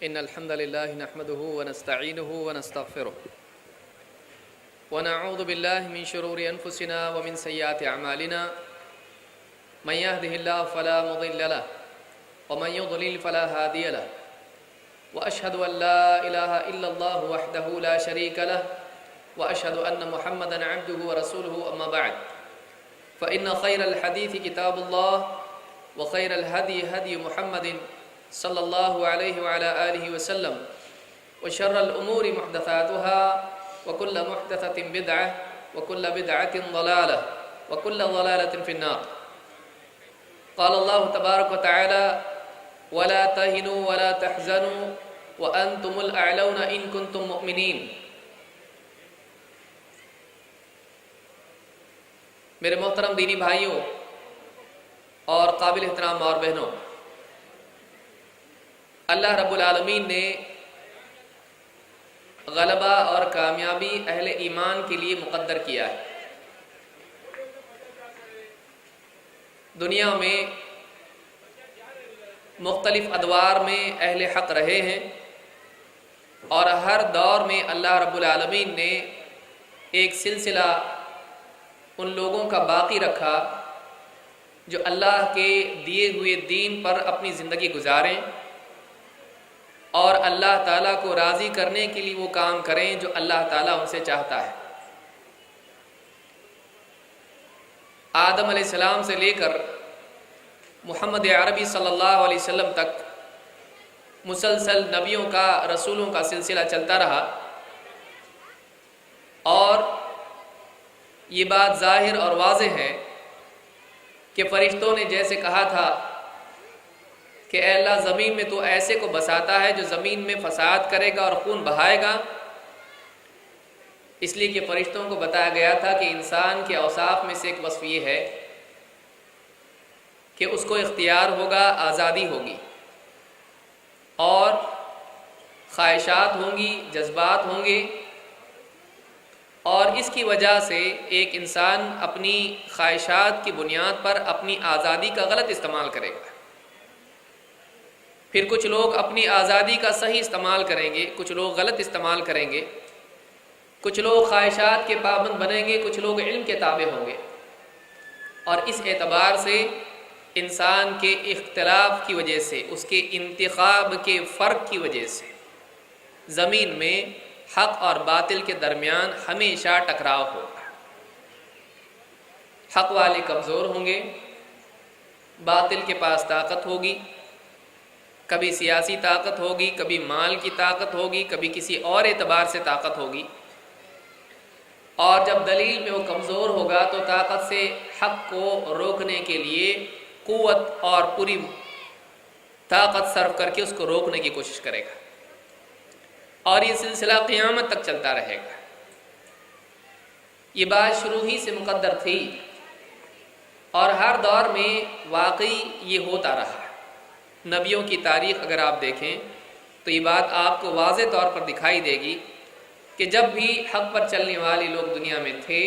إن الحمد لله نحمده ونستعينه ونستغفره ونعوذ بالله من شرور أنفسنا ومن سيئات أعمالنا من يهده الله فلا مضل له ومن يضلل فلا هادي له وأشهد أن لا إله إلا الله وحده لا شريك له وأشهد أن محمدا عبده ورسوله أما بعد فإن خير الحديث كتاب الله وخير الهدي هدي محمد صلى الله عليه وعلى آله وسلم وشر الأمور محدثاتها وكل محدثة بدعة وكل بدعة ضلالة وكل ضلالة في النار. قال الله تبارك وتعالى ولا تهنوا ولا تحزنوا وأنتم الأعلون إن كنتم مؤمنين. میرے محترم دینی بھائیوں اور قابل احترام ماں اور بہنوں، اللہ رب العالمین نے غلبہ اور کامیابی اہل ایمان کے لیے مقدر کیا ہے۔ دنیا میں مختلف ادوار میں اہل حق رہے ہیں اور ہر دور میں اللہ رب العالمین نے ایک سلسلہ ان لوگوں کا باقی رکھا جو اللہ کے دیے ہوئے دین پر اپنی زندگی گزاریں اور اللہ تعالیٰ کو راضی کرنے کے لیے وہ کام کریں جو اللہ تعالیٰ ان سے چاہتا ہے۔ آدم علیہ السلام سے لے کر محمد عربی صلی اللہ علیہ وسلم تک مسلسل نبیوں کا، رسولوں کا سلسلہ چلتا رہا، اور یہ بات ظاہر اور واضح ہے کہ فرشتوں نے جیسے کہا تھا کہ اے اللہ زمین میں تو ایسے کو بساتا ہے جو زمین میں فساد کرے گا اور خون بہائے گا، اس لیے کہ فرشتوں کو بتایا گیا تھا کہ انسان کے اوصاف میں سے ایک وصف یہ ہے کہ اس کو اختیار ہوگا، آزادی ہوگی، اور خواہشات ہوں گی، جذبات ہوں گے، اور اس کی وجہ سے ایک انسان اپنی خواہشات کی بنیاد پر اپنی آزادی کا غلط استعمال کرے گا۔ پھر کچھ لوگ اپنی آزادی کا صحیح استعمال کریں گے، کچھ لوگ غلط استعمال کریں گے، کچھ لوگ خواہشات کے پابند بنیں گے، کچھ لوگ علم کے تابع ہوں گے، اور اس اعتبار سے انسان کے اختلاف کی وجہ سے، اس کے انتخاب کے فرق کی وجہ سے زمین میں حق اور باطل کے درمیان ہمیشہ ٹکراؤ ہوگا۔ حق والے کمزور ہوں گے، باطل کے پاس طاقت ہوگی، کبھی سیاسی طاقت ہوگی، کبھی مال کی طاقت ہوگی، کبھی کسی اور اعتبار سے طاقت ہوگی، اور جب دلیل میں وہ کمزور ہوگا تو طاقت سے حق کو روکنے کے لیے قوت اور پوری طاقت صرف کر کے اس کو روکنے کی کوشش کرے گا، اور یہ سلسلہ قیامت تک چلتا رہے گا۔ یہ بات شروع ہی سے مقدر تھی اور ہر دور میں واقعی یہ ہوتا رہا۔ نبیوں کی تاریخ اگر آپ دیکھیں تو یہ بات آپ کو واضح طور پر دکھائی دے گی کہ جب بھی حق پر چلنے والے لوگ دنیا میں تھے،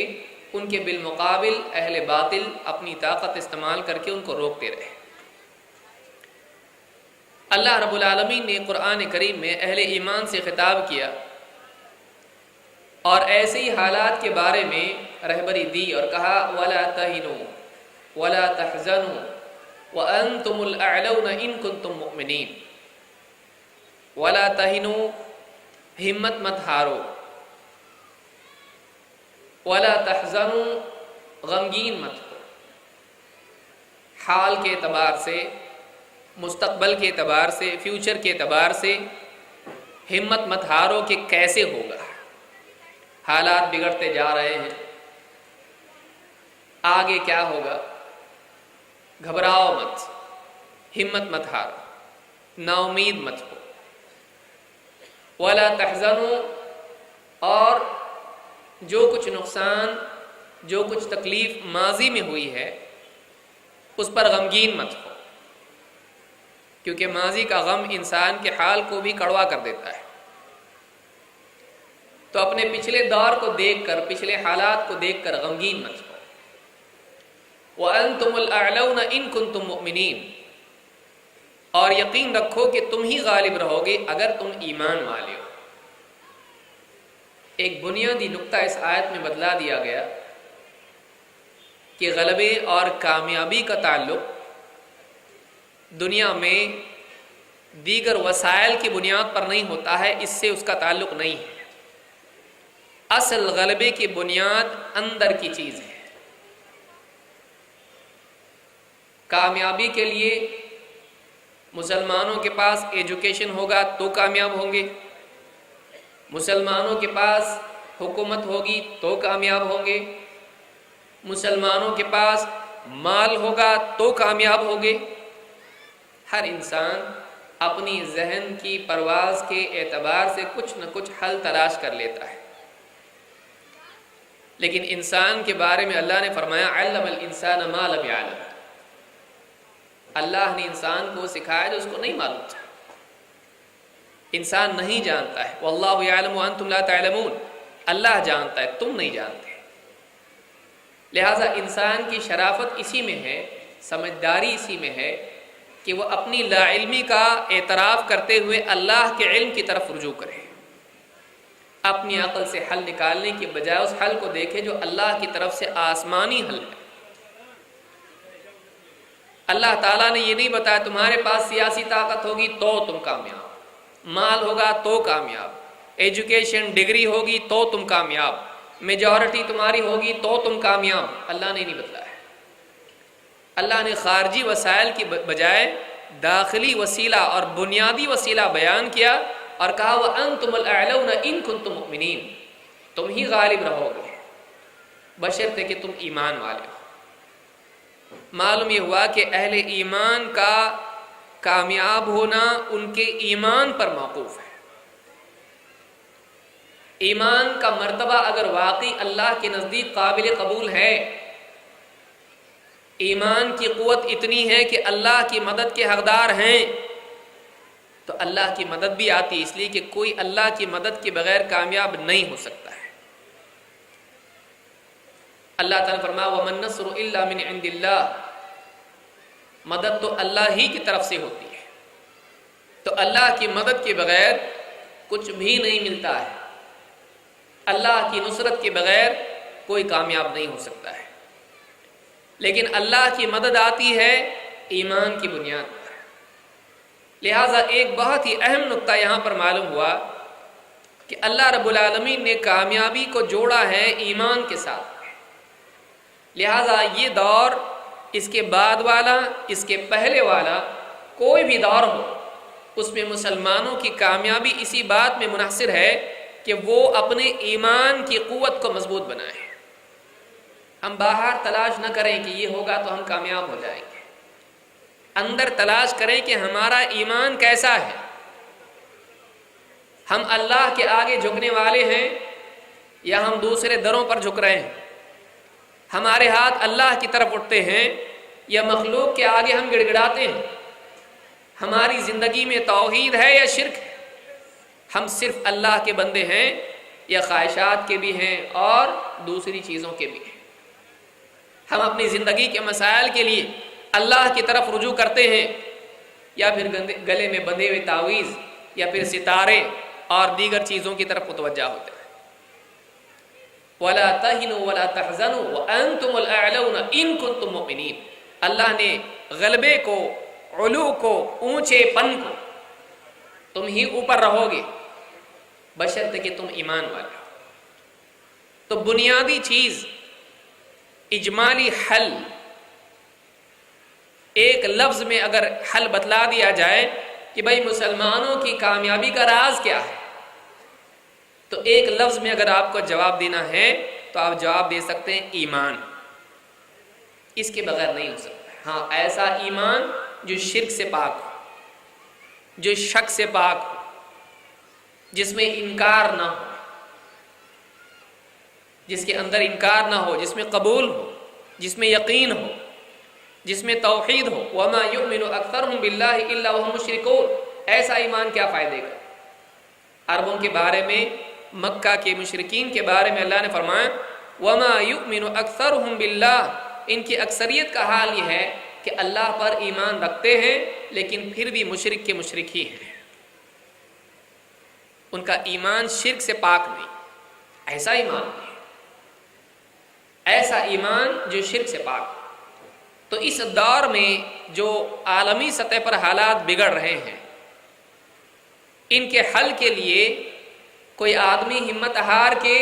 ان کے بالمقابل اہل باطل اپنی طاقت استعمال کر کے ان کو روکتے رہے۔ اللہ رب العالمین نے قرآن کریم میں اہل ایمان سے خطاب کیا اور ایسے ہی حالات کے بارے میں رہبری دی اور کہا وَلَا تَهِنُوا وَلَا تَحْزَنُوا وَأَنْتُمُ الْأَعْلَوْنَ إِن كُنتُم مُؤْمِنِينَ۔ وَلَا تَهِنُوا، ہمت مت ہارو، وَلَا تَحْزَنُوا، غمگین مت ہو، حال کے اعتبار سے، مستقبل کے اعتبار سے، فیوچر کے اعتبار سے ہمت مت ہارو کہ کیسے ہوگا، حالات بگڑتے جا رہے ہیں، آگے کیا ہوگا، گھبراؤ مت، ہمت مت ہارو، نا امید مت ہو۔ وَلَا تَحْزَنُوا، اور جو کچھ نقصان، جو کچھ تکلیف ماضی میں ہوئی ہے اس پر غمگین مت ہو، کیونکہ ماضی کا غم انسان کے حال کو بھی کڑوا کر دیتا ہے۔ تو اپنے پچھلے دور کو دیکھ کر، پچھلے حالات کو دیکھ کر غمگین مت ہو۔ وَأَنْتُمُ الْأَعْلَوْنَ إِن كُنتُم مُؤْمِنِينَ، اور یقین رکھو کہ تم ہی غالب رہو گے اگر تم ایمان والے ہو۔ ایک بنیادی نقطہ اس آیت میں بدلا دیا گیا کہ غلبے اور کامیابی کا تعلق دنیا میں دیگر وسائل کی بنیاد پر نہیں ہوتا ہے، اس سے اس کا تعلق نہیں ہے۔ اصل غلبے کی بنیاد اندر کی چیز ہے۔ کامیابی کے لیے مسلمانوں کے پاس ایجوکیشن ہوگا تو کامیاب ہوں گے، مسلمانوں کے پاس حکومت ہوگی تو کامیاب ہوں گے، مسلمانوں کے پاس مال ہوگا تو کامیاب ہوں گے۔ ہر انسان اپنی ذہن کی پرواز کے اعتبار سے کچھ نہ کچھ حل تلاش کر لیتا ہے، لیکن انسان کے بارے میں اللہ نے فرمایا علم الانسان ما لم يعلم۔ اللہ نے انسان کو سکھایا جو اس کو نہیں معلوم تھا۔ انسان نہیں جانتا ہے، واللہ یعلم وانتم لا تعلمون، اللہ جانتا ہے تم نہیں جانتے۔ لہٰذا انسان کی شرافت اسی میں ہے، سمجھداری اسی میں ہے کہ وہ اپنی لا علمی کا اعتراف کرتے ہوئے اللہ کے علم کی طرف رجوع کرے، اپنی عقل سے حل نکالنے کے بجائے اس حل کو دیکھے جو اللہ کی طرف سے آسمانی حل ہے۔ اللہ تعالیٰ نے یہ نہیں بتایا تمہارے پاس سیاسی طاقت ہوگی تو تم کامیاب، مال ہوگا تو کامیاب، ایجوکیشن ڈگری ہوگی تو تم کامیاب، میجورٹی تمہاری ہوگی تو تم کامیاب۔ اللہ نے نہیں بتلایا۔ اللہ نے خارجی وسائل کی بجائے داخلی وسیلہ اور بنیادی وسیلہ بیان کیا اور کہا وَأَنْتُمُ الْأَعْلَوْنَ إِن كُنتُم مُؤْمِنِينَ، تم ہی غالب رہو گے بشرطے کہ تم ایمان والے ہو۔ معلوم یہ ہوا کہ اہل ایمان کا کامیاب ہونا ان کے ایمان پر موقوف ہے۔ ایمان کا مرتبہ اگر واقعی اللہ کے نزدیک قابل قبول ہے، ایمان کی قوت اتنی ہے کہ اللہ کی مدد کے حقدار ہیں، تو اللہ کی مدد بھی آتی، اس لیے کہ کوئی اللہ کی مدد کے بغیر کامیاب نہیں ہو سکتا ہے۔ اللہ تعالیٰ فرمایا وَمَن نَّصْرُ إِلَّا مِنْ عِنْدِ اللَّهِ، مدد تو اللہ ہی کی طرف سے ہوتی ہے، تو اللہ کی مدد کے بغیر کچھ بھی نہیں ملتا ہے۔ اللہ کی نصرت کے بغیر کوئی کامیاب نہیں ہو سکتا ہے، لیکن اللہ کی مدد آتی ہے ایمان کی بنیاد پر۔ لہٰذا ایک بہت ہی اہم نقطہ یہاں پر معلوم ہوا کہ اللہ رب العالمین نے کامیابی کو جوڑا ہے ایمان کے ساتھ۔ لہٰذا یہ دور، اس کے بعد والا، اس کے پہلے والا، کوئی بھی دور ہو، اس میں مسلمانوں کی کامیابی اسی بات میں منحصر ہے کہ وہ اپنے ایمان کی قوت کو مضبوط بنائیں۔ ہم باہر تلاش نہ کریں کہ یہ ہوگا تو ہم کامیاب ہو جائیں گے، اندر تلاش کریں کہ ہمارا ایمان کیسا ہے، ہم اللہ کے آگے جھکنے والے ہیں یا ہم دوسرے دروں پر جھک رہے ہیں، ہمارے ہاتھ اللہ کی طرف اٹھتے ہیں یا مخلوق کے آگے ہم گڑ گڑاتے ہیں، ہماری زندگی میں توحید ہے یا شرک ہے، ہم صرف اللہ کے بندے ہیں یا خواہشات کے بھی ہیں اور دوسری چیزوں کے بھی ہیں۔ ہم اپنی زندگی کے مسائل کے لیے اللہ کی طرف رجوع کرتے ہیں یا پھر گلے میں بندھے ہوئے تعویذ یا پھر ستارے اور دیگر چیزوں کی طرف متوجہ ہوتے ہیں۔ وَلَا تَهِنُوا وَلَا تَحْزَنُوا وَأَنْتُمُ الْأَعْلَوْنَ إِن كُنتُم مُؤْمِنِينَ۔ اللہ نے غلبے کو، علو کو، اونچے پن کو، تم ہی اوپر رہو گے بشرطے کہ تم ایمان والے ہو۔ تو بنیادی چیز، اجمالی حل، ایک لفظ میں اگر حل بتلا دیا جائے کہ بھئی مسلمانوں کی کامیابی کا راز کیا ہے، تو ایک لفظ میں اگر آپ کو جواب دینا ہے تو آپ جواب دے سکتے ہیں ایمان۔ اس کے بغیر نہیں ہو سکتا۔ ہاں، ایسا ایمان جو شرک سے پاک ہو، جو شک سے پاک ہو، جس میں انکار نہ ہو، جس کے اندر انکار نہ ہو، جس میں قبول ہو، جس میں یقین ہو، جس میں توحید ہو۔ وَمَا يُؤْمِنُ أَكْثَرُهُم بِاللَّهِ إِلَّا وَهُمْ مُشْرِكُونَ۔ ایسا ایمان کیا فائدے گا؟ عربوں کے بارے میں، مکہ کے مشرکین کے بارے میں اللہ نے فرمایا وَمَا يُؤْمِنُ أَكْثَرُهُم بِاللَّهِ، ان کی اکثریت کا حال یہ ہے کہ اللہ پر ایمان رکھتے ہیں لیکن پھر بھی مشرک کے مشرک ہی ہیں، ان کا ایمان شرک سے پاک نہیں، ایسا ایمان نہیں، ایسا ایمان جو شرک سے پاک۔ تو اس دور میں جو عالمی سطح پر حالات بگڑ رہے ہیں، ان کے حل کے لیے کوئی آدمی ہمت ہار کے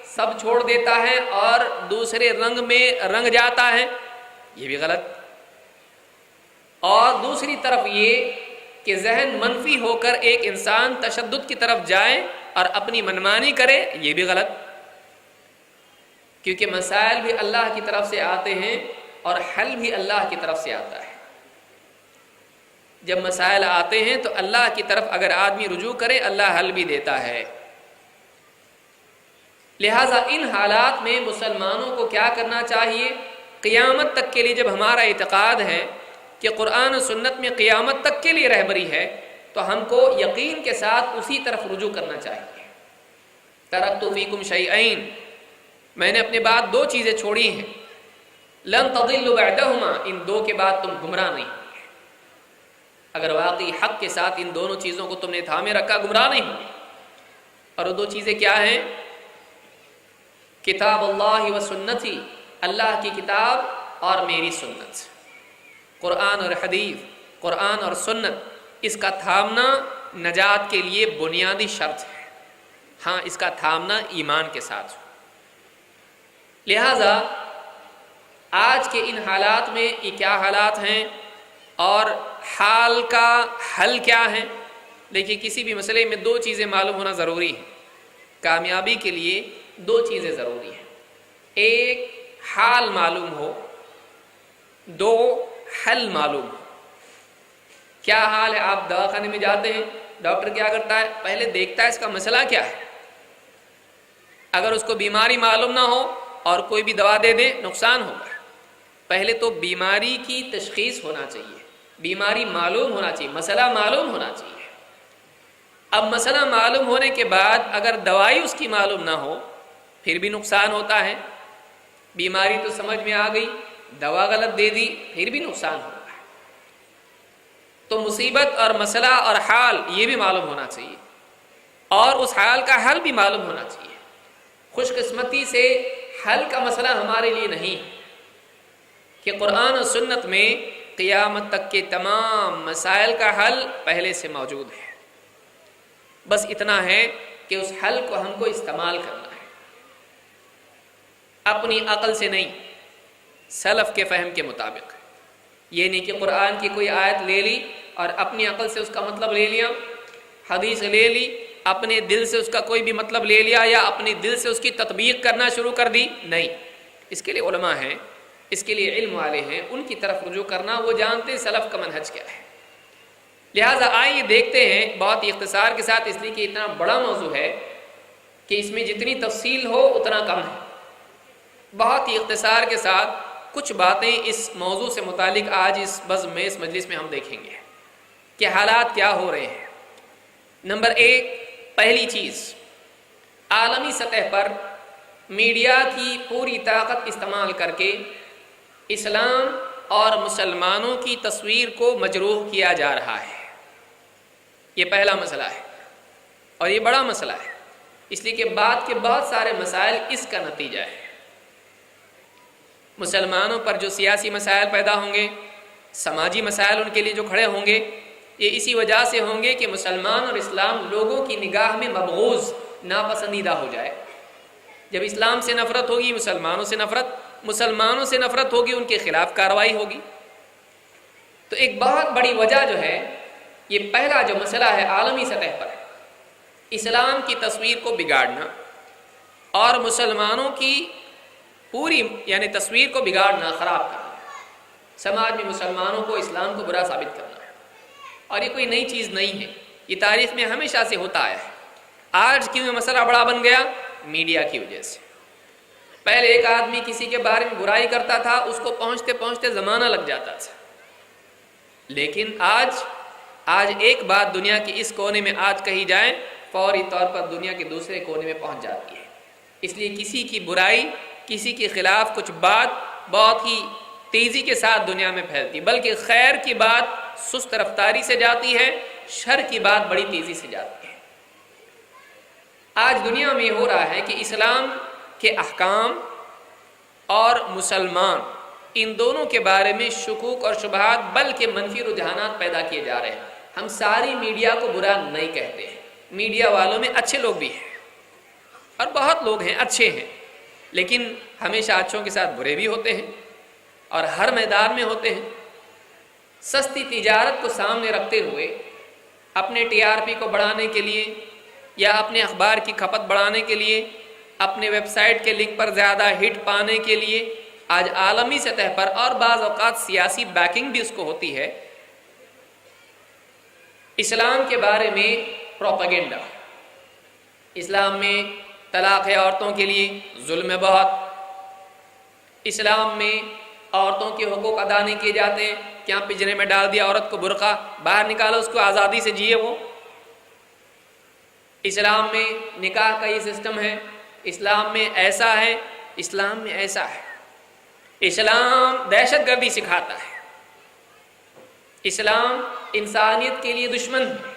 سب چھوڑ دیتا ہے اور دوسرے رنگ میں رنگ جاتا ہے، یہ بھی غلط۔ اور دوسری طرف یہ کہ ذہن منفی ہو کر ایک انسان تشدد کی طرف جائے اور اپنی منمانی کرے، یہ بھی غلط، کیونکہ مسائل بھی اللہ کی طرف سے آتے ہیں اور حل بھی اللہ کی طرف سے آتا ہے۔ جب مسائل آتے ہیں تو اللہ کی طرف اگر آدمی رجوع کرے، اللہ حل بھی دیتا ہے۔ لہٰذا ان حالات میں مسلمانوں کو کیا کرنا چاہیے؟ قیامت تک کے لیے جب ہمارا اعتقاد ہے کہ قرآن و سنت میں قیامت تک کے لیے رہبری ہے، تو ہم کو یقین کے ساتھ اسی طرف رجوع کرنا چاہیے۔ ترکت فیکم شیئین، میں نے اپنے بعد دو چیزیں چھوڑی ہیں، لن تضلوا بعدہما، ان دو کے بعد تم گمراہ نہیں ہوں گے۔ اگر واقعی حق کے ساتھ ان دونوں چیزوں کو تم نے تھامے رکھا، گمراہ نہیں ہوں گے۔ اور وہ دو چیزیں کیا ہیں؟ کتاب اللہ و سنتی، اللہ کی کتاب اور میری سنت۔ قرآن اور حدیث، قرآن اور سنت، اس کا تھامنا نجات کے لیے بنیادی شرط ہے۔ ہاں، اس کا تھامنا ایمان کے ساتھ ہو۔ لہذا آج کے ان حالات میں یہ کیا حالات ہیں اور حال کا حل کیا ہے؟ دیکھیے، کسی بھی مسئلے میں دو چیزیں معلوم ہونا ضروری ہے۔ کامیابی کے لیے دو چیزیں ضروری ہیں، ایک حال معلوم ہو، دو حل معلوم ہو۔ کیا حال ہے؟ آپ دواخانے میں جاتے ہیں، ڈاکٹر کیا کرتا ہے؟ پہلے دیکھتا ہے اس کا مسئلہ کیا ہے۔ اگر اس کو بیماری معلوم نہ ہو اور کوئی بھی دوا دے دے، نقصان ہوگا۔ پہلے تو بیماری کی تشخیص ہونا چاہیے، بیماری معلوم ہونا چاہیے، مسئلہ معلوم ہونا چاہیے۔ اب مسئلہ معلوم ہونے کے بعد اگر دوائی اس کی معلوم نہ ہو، پھر بھی نقصان ہوتا ہے۔ بیماری تو سمجھ میں آ گئی، دوا غلط دے دی، پھر بھی نقصان ہوگا۔ تو مصیبت اور مسئلہ اور حال یہ بھی معلوم ہونا چاہیے، اور اس حال کا حل بھی معلوم ہونا چاہیے۔ خوش قسمتی سے حل کا مسئلہ ہمارے لیے نہیں ہے کہ قرآن و سنت میں قیامت تک کے تمام مسائل کا حل پہلے سے موجود ہے۔ بس اتنا ہے کہ اس حل کو ہم کو استعمال کرنا ہے، اپنی عقل سے نہیں، سلف کے فہم کے مطابق۔ یہ نہیں کہ قرآن کی کوئی آیت لے لی اور اپنی عقل سے اس کا مطلب لے لیا، حدیث لے لی، اپنے دل سے اس کا کوئی بھی مطلب لے لیا یا اپنے دل سے اس کی تطبیق کرنا شروع کر دی، نہیں۔ اس کے لیے علماء ہیں، اس کے لیے علم والے ہیں، ان کی طرف رجوع کرنا، وہ جانتے سلف کا منہج کیا ہے۔ لہٰذا آئیے دیکھتے ہیں بہت ہی اختصار کے ساتھ، اس لیے کہ اتنا بڑا موضوع ہے کہ اس میں جتنی تفصیل ہو اتنا کم ہے۔ بہت ہی اختصار کے ساتھ کچھ باتیں اس موضوع سے متعلق آج اس بزم میں، اس مجلس میں ہم دیکھیں گے کہ حالات کیا ہو رہے ہیں۔ نمبر ایک، پہلی چیز، عالمی سطح پر میڈیا کی پوری طاقت استعمال کر کے اسلام اور مسلمانوں کی تصویر کو مجروح کیا جا رہا ہے۔ یہ پہلا مسئلہ ہے اور یہ بڑا مسئلہ ہے، اس لیے کہ بعد کے بہت سارے مسائل اس کا نتیجہ ہے۔ مسلمانوں پر جو سیاسی مسائل پیدا ہوں گے، سماجی مسائل ان کے لیے جو کھڑے ہوں گے، یہ اسی وجہ سے ہوں گے کہ مسلمان اور اسلام لوگوں کی نگاہ میں مبغوض، ناپسندیدہ ہو جائے۔ جب اسلام سے نفرت ہوگی، مسلمانوں سے نفرت ہوگی، ان کے خلاف کارروائی ہوگی۔ تو ایک بہت بڑی وجہ جو ہے، یہ پہلا جو مسئلہ ہے عالمی سطح پر، اسلام کی تصویر کو بگاڑنا اور مسلمانوں کی پوری یعنی تصویر کو بگاڑنا، خراب کرنا، سماج میں مسلمانوں کو، اسلام کو برا ثابت کرنا ہے۔ اور یہ کوئی نئی چیز نہیں ہے، یہ تاریخ میں ہمیشہ سے ہوتا آیا ہے۔ آج کیوں یہ مسئلہ بڑا بن گیا؟ میڈیا کی وجہ سے۔ پہلے ایک آدمی کسی کے بارے میں برائی کرتا تھا، اس کو پہنچتے پہنچتے زمانہ لگ جاتا تھا، لیکن آج ایک بات دنیا کے اس کونے میں آج کہی جائے، فوری طور پر دنیا کے دوسرے کونے میں پہنچ جاتی ہے۔ اس لیے کسی کی برائی، کسی کے خلاف کچھ بات بہت ہی تیزی کے ساتھ دنیا میں پھیلتی، بلکہ خیر کی بات سست رفتاری سے جاتی ہے، شر کی بات بڑی تیزی سے جاتی ہے۔ آج دنیا میں یہ ہو رہا ہے کہ اسلام کے احکام اور مسلمان ان دونوں کے بارے میں شکوک اور شبہات بلکہ منفی رجحانات پیدا کیے جا رہے ہیں۔ ہم ساری میڈیا کو برا نہیں کہتے ہیں، میڈیا والوں میں اچھے لوگ بھی ہیں اور بہت لوگ ہیں اچھے ہیں، لیکن ہمیشہ اچھوں کے ساتھ برے بھی ہوتے ہیں اور ہر میدان میں ہوتے ہیں۔ سستی تجارت کو سامنے رکھتے ہوئے اپنے ٹی آر پی کو بڑھانے کے لیے یا اپنے اخبار کی کھپت بڑھانے کے لیے، اپنے ویب سائٹ کے لنک پر زیادہ ہٹ پانے کے لیے آج عالمی سطح پر اور بعض اوقات سیاسی بیکنگ بھی اس کو ہوتی ہے، اسلام کے بارے میں پروپیگنڈا۔ اسلام میں طلاق ہے عورتوں کے لیے، ظلم ہے بہت، اسلام میں عورتوں کے حقوق ادا نہیں کیے جاتے ہیں، کیا پنجرے میں ڈال دیا عورت کو، برقع باہر نکالو اس کو، آزادی سے جیے وہ۔ اسلام میں نکاح کا یہ سسٹم ہے، اسلام میں ایسا ہے، اسلام میں ایسا ہے۔ اسلام دہشت گردی سکھاتا ہے، اسلام انسانیت کے لیے دشمن ہے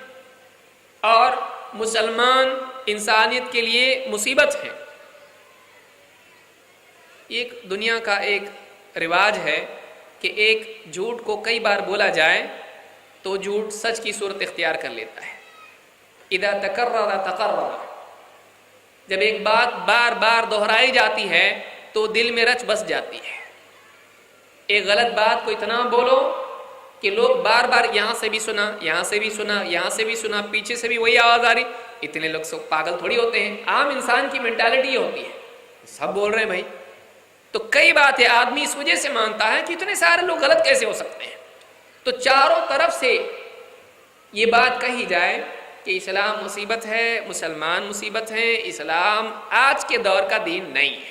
اور مسلمان انسانیت کے لیے مصیبت ہے۔ ایک دنیا کا ایک رواج ہے کہ ایک جھوٹ کو کئی بار بولا جائے تو جھوٹ سچ کی صورت اختیار کر لیتا ہے۔ اذا تکرر تقرر، جب ایک بات بار بار دہرائی جاتی ہے تو دل میں رچ بس جاتی ہے۔ ایک غلط بات کو اتنا بولو کہ لوگ بار بار یہاں سے بھی سنا، یہاں سے بھی سنا، یہاں سے بھی سنا، پیچھے سے بھی وہی آواز آ رہی۔ اتنے لوگ سب پاگل تھوڑی ہوتے ہیں، عام انسان کی مینٹالٹی یہ ہوتی ہے، سب بول رہے ہیں بھائی۔ تو کئی باتیں آدمی اس وجہ سے مانتا ہے کہ اتنے سارے لوگ غلط کیسے ہو سکتے ہیں۔ تو چاروں طرف سے یہ بات کہی جائے کہ اسلام مصیبت ہے، مسلمان مصیبت ہیں، اسلام آج کے دور کا دین نہیں ہے،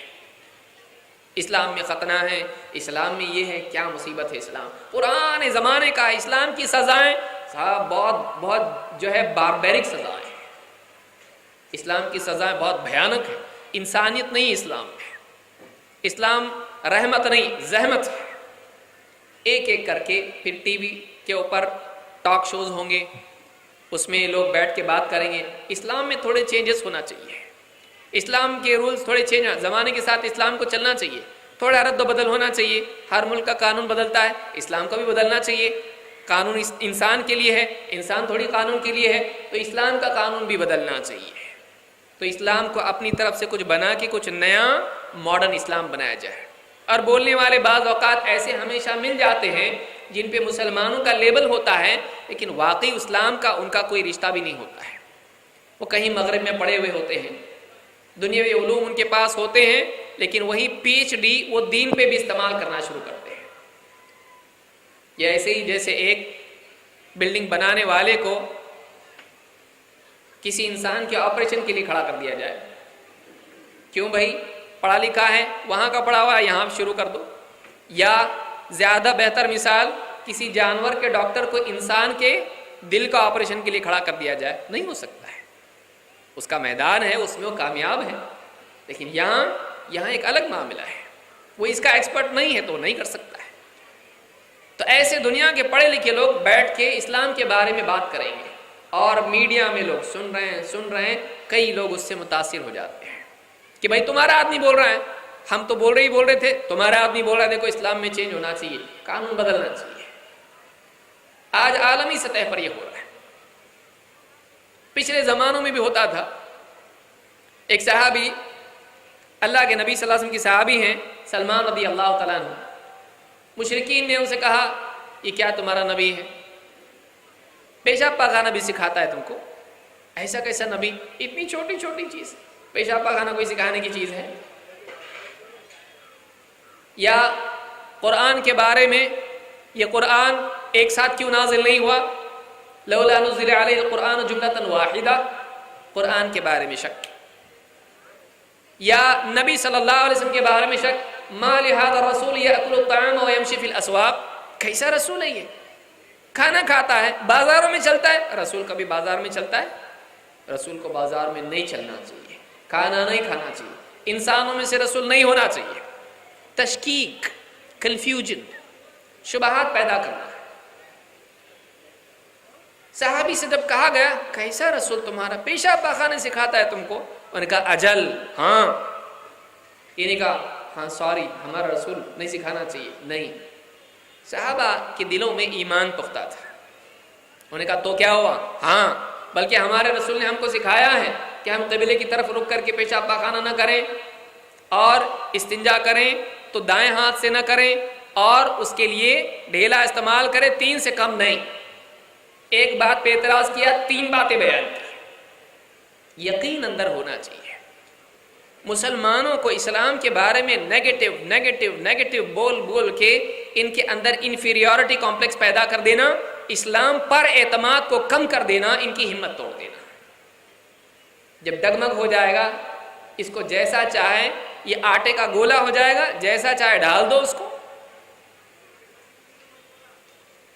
اسلام میں ختنہ ہے، اسلام میں یہ ہے، کیا مصیبت ہے اسلام، پرانے زمانے کا اسلام کی سزائیں صاحب بہت بہت جو ہے باربیرک سزائیں ہیں، اسلام کی سزائیں بہت بھیانک ہیں، انسانیت نہیں اسلام میں، اسلام رحمت نہیں زحمت ہے۔ ایک ایک کر کے پھر ٹی وی کے اوپر ٹاک شوز ہوں گے، اس میں لوگ بیٹھ کے بات کریں گے۔ اسلام میں تھوڑے چینجز ہونا چاہیے، اسلام کے رولز تھوڑے چینج، زمانے کے ساتھ اسلام کو چلنا چاہیے، تھوڑا رد و بدل ہونا چاہیے۔ ہر ملک کا قانون بدلتا ہے، اسلام کو بھی بدلنا چاہیے۔ قانون انسان کے لیے ہے، انسان تھوڑی قانون کے لیے ہے، تو اسلام کا قانون بھی بدلنا چاہیے۔ تو اسلام کو اپنی طرف سے کچھ بنا کے کچھ نیا ماڈرن اسلام بنایا جائے۔ اور بولنے والے بعض اوقات ایسے ہمیشہ مل جاتے ہیں جن پہ مسلمانوں کا لیبل ہوتا ہے، لیکن واقعی اسلام کا ان کا کوئی رشتہ بھی نہیں ہوتا ہے، وہ کہیں مغرب میں پڑے ہوئے ہوتے ہیں، دنیاوی علوم ان کے پاس ہوتے ہیں، لیکن وہی پی ایچ ڈی وہ دین پہ بھی استعمال کرنا شروع کرتے ہیں۔ یہ ایسے ہی جیسے ایک بلڈنگ بنانے والے کو کسی انسان کے آپریشن کے لیے کھڑا کر دیا جائے، کیوں بھائی پڑھا لکھا ہے، وہاں کا پڑھا ہوا ہے، یہاں شروع کر دو۔ یا زیادہ بہتر مثال، کسی جانور کے ڈاکٹر کو انسان کے دل کا آپریشن کے لیے کھڑا کر دیا جائے، نہیں ہو سکتا ہے، اس کا میدان ہے، اس میں وہ کامیاب ہے، لیکن یہاں ایک الگ معاملہ ہے، وہ اس کا ایکسپرٹ نہیں ہے تو نہیں کر سکتا ہے۔ تو ایسے دنیا کے پڑھے لکھے لوگ بیٹھ کے اسلام کے بارے میں بات کریں گے اور میڈیا میں لوگ سن رہے ہیں، کئی لوگ اس سے متاثر ہو جاتے ہیں کہ بھائی تمہارا آدمی بول رہا ہے، ہم تو بول رہے تھے، تمہارا آدمی بول رہا ہے، دیکھو اسلام میں چینج ہونا چاہیے، قانون بدلنا چاہیے۔ آج عالمی سطح پر یہ ہو رہا ہے، پچھلے زمانوں میں بھی ہوتا تھا۔ ایک صحابی، اللہ کے نبی صلی اللہ علیہ وسلم کی صحابی ہیں سلمان رضی اللہ تعالیٰ عنہ، مشرکین نے ان سے کہا یہ کیا تمہارا نبی ہے، پیشاب پاخانہ بھی سکھاتا ہے تم کو، ایسا کیسا نبی، اتنی چھوٹی چھوٹی چیز، پیشاب پاخانہ کوئی سکھانے کی چیز ہے؟ یا قرآن کے بارے میں، یہ قرآن ایک ساتھ کیوں نازل نہیں ہوا، لولا نزل علیہ القرآن جملۃ واحدہ، قرآن کے بارے میں شک۔ یا نبی صلی اللہ علیہ وسلم کے بارے میں شک، ما لہذا الرسول یأکل الطعام ویمشی فی الاسواق، کیسا رسول ہے یہ، کھانا کھاتا ہے، بازاروں میں چلتا ہے، رسول کبھی بازار میں چلتا ہے؟ رسول کو بازار میں نہیں چلنا چاہیے، کھانا نہیں کھانا چاہیے، انسانوں میں سے رسول نہیں ہونا چاہیے۔ تشکیک، کنفیوژن، شبہات پیدا کرنا ہے۔ صحابی سے جب کہا گیا کیسا رسول تمہارا پیشاب پاخانے سکھاتا ہے تم کو؟ انہوں نے کہا اجل ہاں۔ یہ نہیں کہا ہاں سوری ہمارا رسول نہیں سکھانا چاہیے، نہیں۔ صحابہ کے دلوں میں ایمان پختہ تھا۔ انہوں نے کہا تو کیا ہوا؟ ہاں بلکہ ہمارے رسول نے ہم کو سکھایا ہے کہ ہم قبلے کی طرف رک کر کے پیشاب پاخانہ نہ کریں، اور استنجا کریں تو دائیں ہاتھ سے نہ کریں، اور اس کے لیے ڈھیلا استعمال کریں، 3 سے کم نہیں۔ ایک بات پہ اعتراض کیا، 3 باتیں بیان کی۔ یقین اندر ہونا چاہیے۔ مسلمانوں کو اسلام کے بارے میں نیگیٹو بول کے ان کے اندر انفیریورٹی کمپلیکس پیدا کر دینا، اسلام پر اعتماد کو کم کر دینا، ان کی ہمت توڑ دینا۔ جب ڈگمگ ہو جائے گا، اس کو جیسا چاہے، یہ آٹے کا گولا ہو جائے گا، جیسا چاہے ڈال دو اس کو،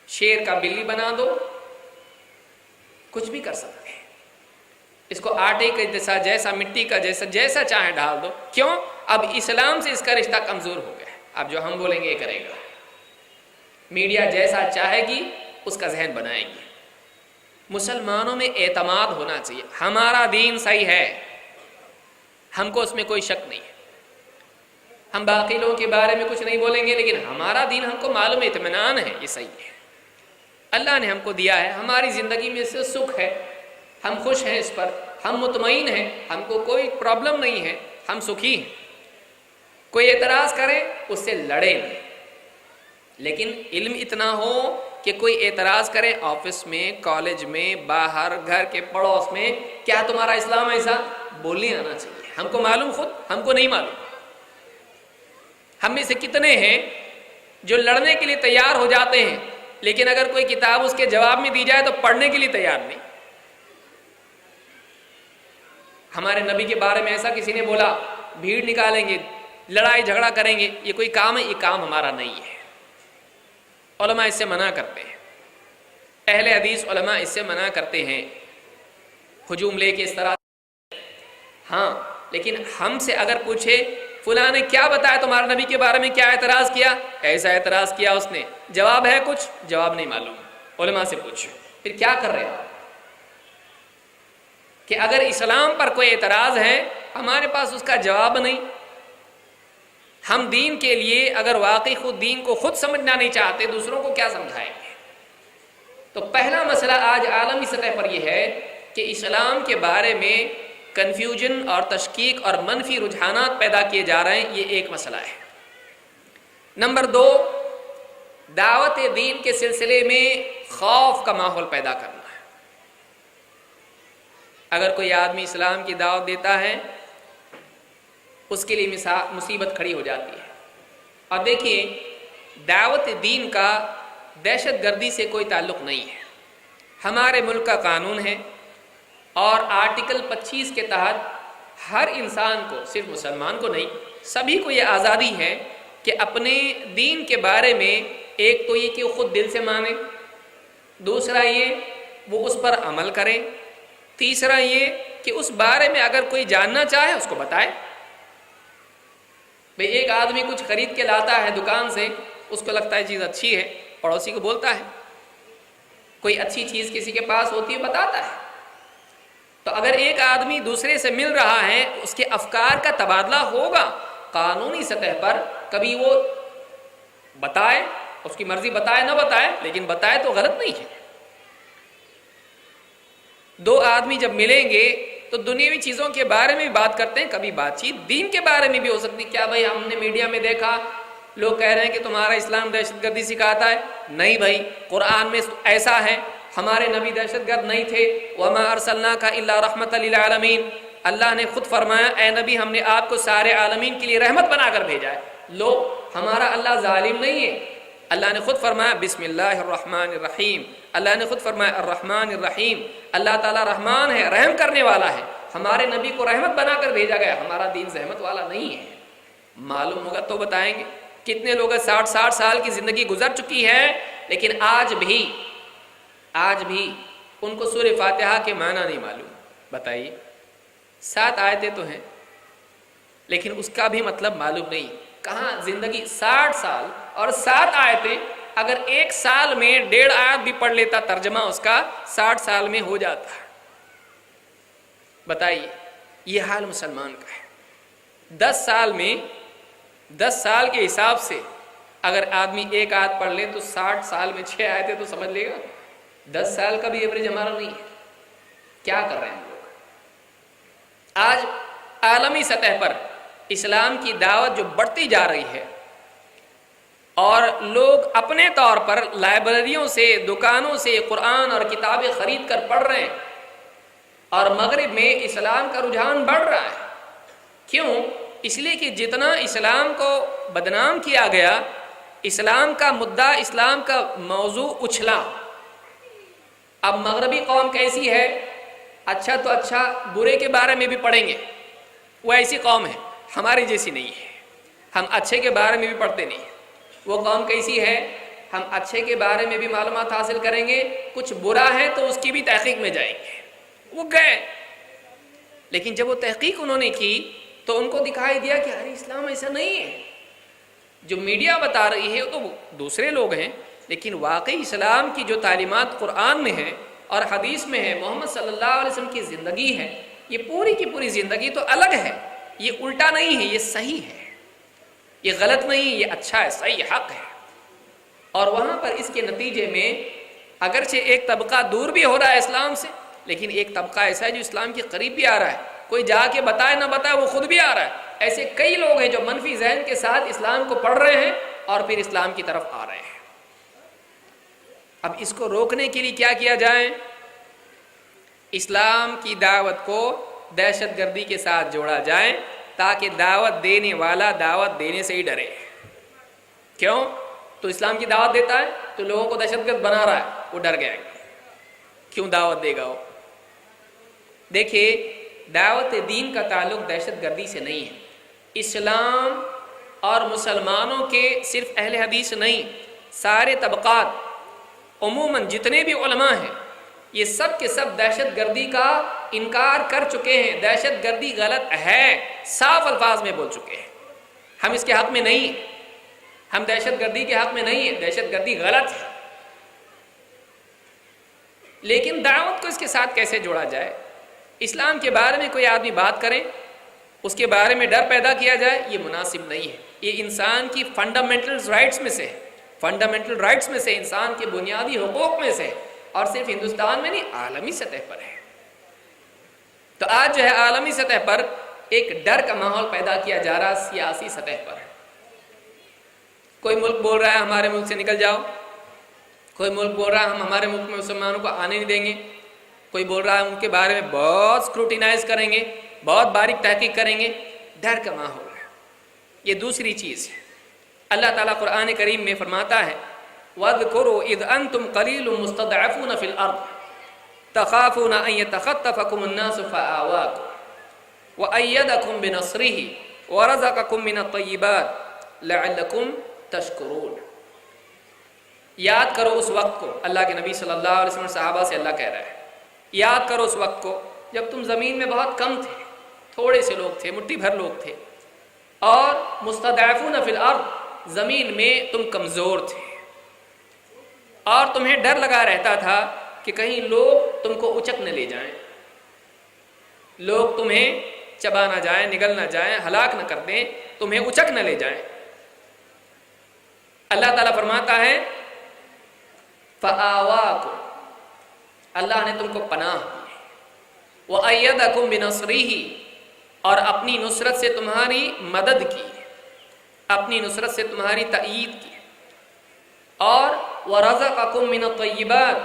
شیر کا بلی بنا دو، کچھ بھی کر سکتے ہیں اس کو، آٹے کے جیسا مٹی کا جیسا چاہے ڈال دو۔ کیوں؟ اب اسلام سے اس کا رشتہ کمزور ہو گیا ہے۔ اب جو ہم بولیں گے یہ کرے گا، میڈیا جیسا چاہے گی اس کا ذہن بنائے گی۔ مسلمانوں میں اعتماد ہونا چاہیے، ہمارا دین صحیح ہے، ہم کو اس میں کوئی شک نہیں ہے۔ ہم باقی لوگوں کے بارے میں کچھ نہیں بولیں گے، لیکن ہمارا دین ہم کو معلوم ہے، اطمینان ہے، یہ صحیح ہے، اللہ نے ہم کو دیا ہے، ہماری زندگی میں سے سکھ ہے، ہم خوش ہیں اس پر، ہم مطمئن ہیں، ہم کو کوئی پرابلم نہیں ہے، ہم سکھی ہیں۔ کوئی اعتراض کرے اس سے لڑے نہیں، لیکن علم اتنا ہو کہ کوئی اعتراض کرے آفس میں، کالج میں، باہر، گھر کے پڑوس میں، کیا تمہارا اسلام ایسا؟ بولنے آنا چاہیے۔ ہم کو معلوم، خود ہم کو نہیں معلوم۔ ہم میں سے کتنے ہیں جو لڑنے کے لیے تیار ہو جاتے ہیں، لیکن اگر کوئی کتاب اس کے جواب میں دی جائے تو پڑھنے کے لیے تیار نہیں۔ ہمارے نبی کے بارے میں ایسا کسی نے بولا، بھیڑ نکالیں گے، لڑائی جھگڑا کریں گے، یہ کوئی کام ہے؟ یہ کام ہمارا نہیں ہے۔ علماء اس سے منع کرتے ہیں، اہل حدیث علماء اس سے منع کرتے ہیں، ہجوم لے کے اس طرح۔ ہاں لیکن ہم سے اگر پوچھے فلاں نے کیا بتایا تمہارے نبی کے بارے میں، کیا اعتراض کیا، ایسا اعتراض کیا اس نے، جواب ہے کچھ؟ جواب نہیں معلوم، علماء سے پوچھو۔ پھر کیا کر رہے ہیں کہ اگر اسلام پر کوئی اعتراض ہے، ہمارے پاس اس کا جواب نہیں، ہم دین کے لیے اگر واقعی خود دین کو خود سمجھنا نہیں چاہتے، دوسروں کو کیا سمجھائیں گے؟ تو پہلا مسئلہ آج عالمی سطح پر یہ ہے کہ اسلام کے بارے میں کنفیوژن اور تشکیک اور منفی رجحانات پیدا کیے جا رہے ہیں، یہ ایک مسئلہ ہے۔ نمبر 2، دعوت دین کے سلسلے میں خوف کا ماحول پیدا کرنا ہے۔ اگر کوئی آدمی اسلام کی دعوت دیتا ہے، اس کے لیے مصیبت کھڑی ہو جاتی ہے۔ اور دیکھیے، دعوت دین کا دہشت گردی سے کوئی تعلق نہیں ہے۔ ہمارے ملک کا قانون ہے، اور آرٹیکل 25 کے تحت ہر انسان کو، صرف مسلمان کو نہیں، سبھی کو یہ آزادی ہے کہ اپنے دین کے بارے میں ایک تو یہ کہ وہ خود دل سے مانے، دوسرا یہ وہ اس پر عمل کریں، تیسرا یہ کہ اس بارے میں اگر کوئی جاننا چاہے اس کو بتائے۔ بھئی ایک آدمی کچھ خرید کے لاتا ہے دکان سے، اس کو لگتا ہے چیز اچھی ہے، پڑوسی کو بولتا ہے، کوئی اچھی چیز کسی کے پاس ہوتی ہے بتاتا ہے۔ تو اگر ایک آدمی دوسرے سے مل رہا ہے، اس کے افکار کا تبادلہ ہوگا قانونی سطح پر، کبھی وہ بتائے، اس کی مرضی بتائے نہ بتائے، لیکن بتائے تو غلط نہیں ہے۔ 2 آدمی جب ملیں گے تو دنیاوی چیزوں کے بارے میں بھی بات کرتے ہیں، کبھی بات چیت دین کے بارے میں بھی ہو سکتی۔ کیا بھائی ہم نے میڈیا میں دیکھا لوگ کہہ رہے ہیں کہ تمہارا اسلام دہشت گردی سکھاتا ہے؟ نہیں بھائی، قرآن میں ایسا ہے، ہمارے نبی دہشت گرد نہیں تھے۔ وَمَا أَرْسَلْنَاكَ إِلَّا رَحْمَةً لِلْعَالَمِينَ، اللہ نے خود فرمایا اے نبی ہم نے آپ کو سارے عالمین کے لیے رحمت بنا کر بھیجا ہے۔ لو، ہمارا اللہ ظالم نہیں ہے، اللہ نے خود فرمایا بسم اللہ الرحمن الرحیم، اللہ نے خود فرمایا الرحمن الرحیم، اللہ تعالیٰ رحمان ہے، رحم کرنے والا ہے، ہمارے نبی کو رحمت بنا کر بھیجا گیا، ہمارا دین زحمت والا نہیں ہے۔ معلوم ہوگا تو بتائیں گے۔ کتنے لوگ 60 سال کی زندگی گزر چکی ہے، لیکن آج بھی ان کو سورہ فاتحہ کے معنی نہیں معلوم۔ بتائیے، 7 آیتیں تو ہیں، لیکن اس کا بھی مطلب معلوم نہیں۔ کہاں زندگی 60 سال اور 7 آیتیں اگر ایک سال میں 1.5 آیت بھی پڑھ لیتا ترجمہ اس کا 60 سال میں ہو جاتا ہے۔ بتائیے یہ حال مسلمان کا ہے۔ 10 سال میں 10 سال کے حساب سے اگر آدمی ایک آیت پڑھ لے تو 60 سال میں 6 آیتیں تو سمجھ لے گا۔ 10 سال کا بھی ایوریج ہمارا نہیں ہے۔ کیا کر رہے ہیں ہم لوگ؟ آج عالمی سطح پر اسلام کی دعوت جو بڑھتی جا رہی ہے اور لوگ اپنے طور پر لائبریریوں سے، دکانوں سے قرآن اور کتابیں خرید کر پڑھ رہے ہیں، اور مغرب میں اسلام کا رجحان بڑھ رہا ہے۔ کیوں؟ اس لیے کہ جتنا اسلام کو بدنام کیا گیا، اسلام کا مدعا، اسلام کا موضوع اچھلا۔ اب مغربی قوم کیسی ہے؟ اچھا تو اچھا، برے کے بارے میں بھی پڑھیں گے، وہ ایسی قوم ہے، ہماری جیسی نہیں ہے۔ ہم اچھے کے بارے میں بھی پڑھتے نہیں۔ وہ قوم کیسی ہے؟ ہم اچھے کے بارے میں بھی معلومات حاصل کریں گے، کچھ برا ہے تو اس کی بھی تحقیق میں جائیں گے۔ وہ گئے، لیکن جب وہ تحقیق انہوں نے کی تو ان کو دکھائی دیا کہ ارے اسلام ایسا نہیں ہے۔ جو میڈیا بتا رہی ہے وہ تو دوسرے لوگ ہیں، لیکن واقعی اسلام کی جو تعلیمات قرآن میں ہیں اور حدیث میں ہے، محمد صلی اللہ علیہ وسلم کی زندگی ہے، یہ پوری کی پوری زندگی تو الگ ہے۔ یہ الٹا نہیں ہے، یہ صحیح ہے، یہ غلط نہیں، یہ اچھا ہے، صحیح حق ہے۔ اور وہاں پر اس کے نتیجے میں اگرچہ ایک طبقہ دور بھی ہو رہا ہے اسلام سے، لیکن ایک طبقہ ایسا ہے جو اسلام کے قریب بھی آ رہا ہے۔ کوئی جا کے بتائے نہ بتائے وہ خود بھی آ رہا ہے۔ ایسے کئی لوگ ہیں جو منفی ذہن کے ساتھ اسلام کو پڑھ رہے ہیں اور پھر اسلام کی طرف آ رہے ہیں۔ اب اس کو روکنے کے لیے کیا کیا جائے؟ اسلام کی دعوت کو دہشت گردی کے ساتھ جوڑا جائے تاکہ دعوت دینے والا دعوت دینے سے ہی ڈرے۔ کیوں؟ تو اسلام کی دعوت دیتا ہے تو لوگوں کو دہشت گرد بنا رہا ہے، وہ ڈر گیا۔ کیوں دعوت دے گا وہ؟ دیکھیے، دعوت دین کا تعلق دہشت گردی سے نہیں ہے۔ اسلام اور مسلمانوں کے صرف اہل حدیث نہیں، سارے طبقات عموماً جتنے بھی علماء ہیں یہ سب کے سب دہشت گردی کا انکار کر چکے ہیں۔ دہشت گردی غلط ہے، صاف الفاظ میں بول چکے ہیں۔ ہم اس کے حق میں نہیں ہیں، ہم دہشت گردی کے حق میں نہیں ہیں، دہشت گردی غلط ہے۔ لیکن دعوت کو اس کے ساتھ کیسے جوڑا جائے؟ اسلام کے بارے میں کوئی آدمی بات کرے، اس کے بارے میں ڈر پیدا کیا جائے، یہ مناسب نہیں ہے۔ یہ انسان کی فنڈامنٹل رائٹس میں سے ہے، فنڈامنٹل رائٹس میں سے، انسان کے بنیادی حقوق میں سے، اور صرف ہندوستان میں نہیں، عالمی سطح پر ہے۔ تو آج جو ہے عالمی سطح پر ایک ڈر کا ماحول پیدا کیا جا رہا ہے، سیاسی سطح پر۔ کوئی ملک بول رہا ہے ہمارے ملک سے نکل جاؤ، کوئی ملک بول رہا ہے ہم ہمارے ملک میں مسلمانوں کو آنے نہیں دیں گے، کوئی بول رہا ہے ان کے بارے میں بہت اسکروٹینائز کریں گے، بہت باریک تحقیق کریں گے۔ ڈر کا ماحول ہے۔ یہ دوسری چیز ہے۔ اللہ تعالیٰ قرآن کریم میں فرماتا ہے وَاذْكُرُوا إِذْ أَنْتُمْ قَلِيلٌ مُسْتَضْعَفُونَ فِي الْأَرْضِ تَخَافُونَ أَنْ يَتَخَطَّفَكُمُ النَّاسُ فَآوَاكُمْ وَأَيَّدَكُمْ بِنَصْرِهِ وَرَزَقَكُمْ مِنَ الطَّيِّبَاتِ لَعَلَّكُمْ تَشْكُرُونَ۔ یاد کرو اس وقت کو، اللہ کے نبی صلی اللہ علیہ وسلم صحابہ سے اللہ کہہ رہا ہے، یاد کرو اس وقت کو جب تم زمین میں بہت کم تھے، تھوڑے سے لوگ تھے، مٹھی بھر لوگ تھے، اور مستضعفون فی الارض، زمین میں تم کمزور تھے، اور تمہیں ڈر لگا رہتا تھا کہ کہیں لوگ تم کو اچک نہ لے جائیں، لوگ تمہیں چبا نہ جائیں، نگل نہ جائیں، ہلاک نہ کر دیں، تمہیں اچک نہ لے جائیں۔ اللہ تعالیٰ فرماتا ہے فَآوَاكُمْ، اللہ نے تم کو پناہ دی، وَأَيَّدَكُمْ بِنَصْرِهِ، اور اپنی نصرت سے تمہاری مدد کی، اپنی نصرت سے تمہاری تائید کی، اور وَرَزَقَكُمْ مِنَ الطَّيِّبَاتِ،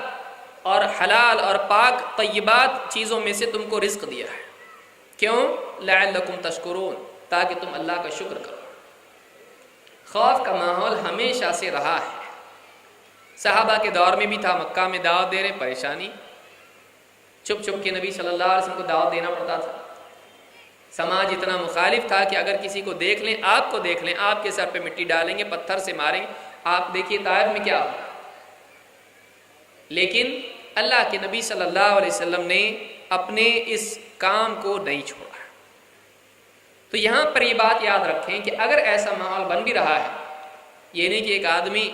اور حلال اور پاک طیبات چیزوں میں سے تم کو رزق دیا ہے۔ کیوں؟ لَعَلَّكُمْ تَشْكُرُونَ، تاکہ تم اللہ کا شکر کرو۔ خوف کا ماحول ہمیشہ سے رہا ہے، صحابہ کے دور میں بھی تھا، مکہ میں دعوت دے رہے، پریشانی، چھپ چھپ کے نبی صلی اللہ علیہ وسلم کو دعوت دینا پڑتا تھا۔ سماج اتنا مخالف تھا کہ اگر کسی کو دیکھ لیں، آپ کو دیکھ لیں، آپ کے سر پہ مٹی ڈالیں گے، پتھر سے ماریں گے۔ آپ دیکھیے طائف میں کیا ہوا، لیکن اللہ کے نبی صلی اللہ علیہ وسلم نے اپنے اس کام کو نہیں چھوڑا۔ تو یہاں پر یہ بات یاد رکھیں کہ اگر ایسا ماحول بن بھی رہا ہے یہ نہیں کہ ایک آدمی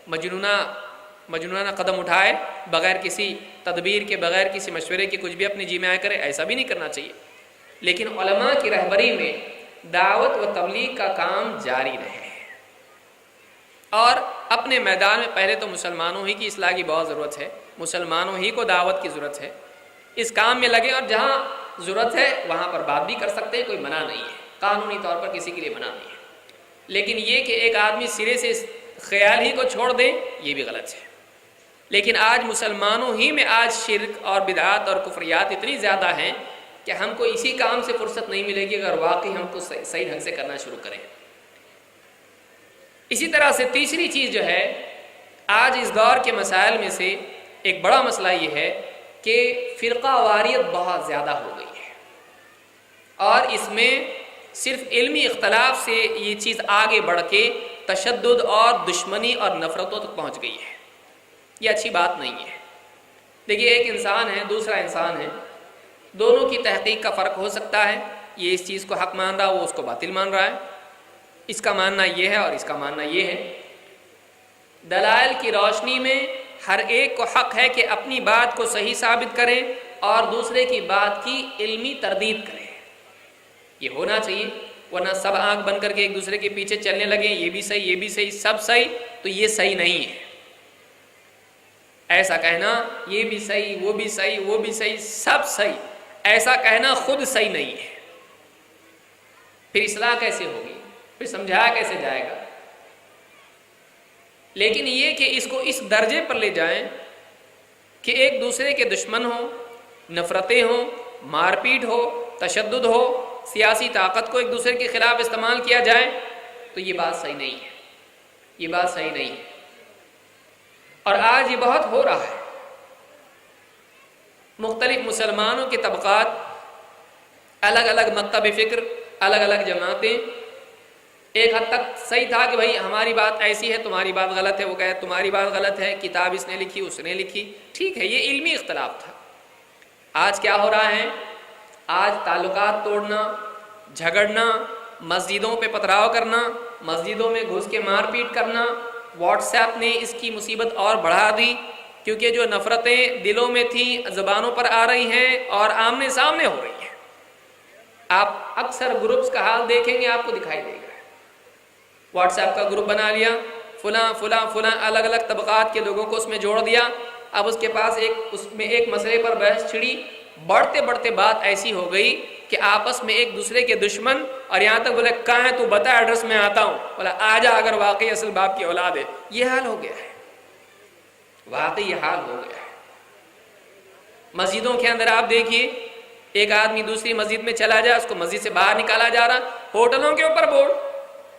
مجنونہ قدم اٹھائے بغیر کسی تدبیر کے، بغیر کسی مشورے کے کچھ بھی اپنے جی میں آئے کرے، ایسا بھی نہیں کرنا چاہیے۔ لیکن علماء کی رہبری میں دعوت و تبلیغ کا کام جاری رہے، اور اپنے میدان میں پہلے تو مسلمانوں ہی کی اصلاح کی بہت ضرورت ہے، مسلمانوں ہی کو دعوت کی ضرورت ہے، اس کام میں لگیں، اور جہاں ضرورت ہے وہاں پر بات بھی کر سکتے ہیں، کوئی منع نہیں ہے، قانونی طور پر کسی کے لیے منع نہیں ہے۔ لیکن یہ کہ ایک آدمی سرے سے اس خیال ہی کو چھوڑ دے، یہ بھی غلط ہے۔ لیکن آج مسلمانوں ہی میں آج شرک اور بدعات اور کفریات اتنی زیادہ ہیں کہ ہم کو اسی کام سے فرصت نہیں ملے گی اگر واقعی ہم کو صحیح ڈھنگ سے کرنا شروع کریں۔ اسی طرح سے تیسری چیز جو ہے، آج اس دور کے مسائل میں سے ایک بڑا مسئلہ یہ ہے کہ فرقہ واریت بہت زیادہ ہو گئی ہے، اور اس میں صرف علمی اختلاف سے یہ چیز آگے بڑھ کے تشدد اور دشمنی اور نفرتوں تک پہنچ گئی ہے۔ یہ اچھی بات نہیں ہے۔ دیکھیے، ایک انسان ہے، دوسرا انسان ہے، دونوں کی تحقیق کا فرق ہو سکتا ہے، یہ اس چیز کو حق مان رہا، وہ اس کو باطل مان رہا ہے، اس کا ماننا یہ ہے اور اس کا ماننا یہ ہے۔ دلائل کی روشنی میں ہر ایک کو حق ہے کہ اپنی بات کو صحیح ثابت کرے اور دوسرے کی بات کی علمی تردید کرے، یہ ہونا چاہیے، ورنہ سب آنکھ بند کر کے ایک دوسرے کے پیچھے چلنے لگے، یہ بھی صحیح، یہ بھی صحیح، سب صحیح، تو یہ صحیح نہیں ہے۔ ایسا کہنا یہ بھی صحیح، وہ بھی صحیح، وہ بھی صحیح، سب صحیح، ایسا کہنا خود صحیح نہیں ہے۔ پھر اصلاح کیسے ہوگی؟ پھر سمجھایا کیسے جائے گا؟ لیکن یہ کہ اس کو اس درجے پر لے جائیں کہ ایک دوسرے کے دشمن ہوں، نفرتیں ہوں، مار پیٹ ہو، تشدد ہو، سیاسی طاقت کو ایک دوسرے کے خلاف استعمال کیا جائے، تو یہ بات صحیح نہیں ہے، یہ بات صحیح نہیں ہے۔ اور آج یہ بہت ہو رہا ہے۔ مختلف مسلمانوں کے طبقات، الگ الگ مکتب فکر، الگ الگ جماعتیں، ایک حد تک صحیح تھا کہ بھائی ہماری بات ایسی ہے، تمہاری بات غلط ہے، وہ کہے تمہاری بات غلط ہے، کتاب اس نے لکھی، اس نے لکھی، ٹھیک ہے، یہ علمی اختلاف تھا۔ آج کیا ہو رہا ہے؟ آج تعلقات توڑنا، جھگڑنا، مسجدوں پہ پتھراؤ کرنا، مسجدوں میں گھس کے مار پیٹ کرنا، واٹس ایپ نے اس کی مصیبت اور بڑھا دی، کیونکہ جو نفرتیں دلوں میں تھیں زبانوں پر آ رہی ہیں اور آمنے سامنے ہو رہی ہیں۔ آپ اکثر گروپس کا حال دیکھیں گے، آپ کو دکھائی دے گا، واٹس ایپ کا گروپ بنا لیا، فلاں فلاں فلاں الگ الگ طبقات کے لوگوں کو اس میں جوڑ دیا، اب اس کے پاس اس میں ایک مسئلے پر بحث چھڑی، بڑھتے بڑھتے بات ایسی ہو گئی کہ آپس میں ایک دوسرے کے دشمن، اور یہاں تک بولے کہاں ہے تو بتا، ایڈریس میں آتا ہوں، بولا آ جا اگر واقعی اصل باپ کی اولاد ہے۔ یہ حال ہو گیا ہے، واقعی یہ حال ہو گیا ہے۔ مسجدوں کے اندر آپ دیکھیے، ایک آدمی دوسری مسجد میں چلا جائے، اس کو مسجد سے باہر نکالا جا رہا۔ ہوٹلوں کے اوپر بورڈ،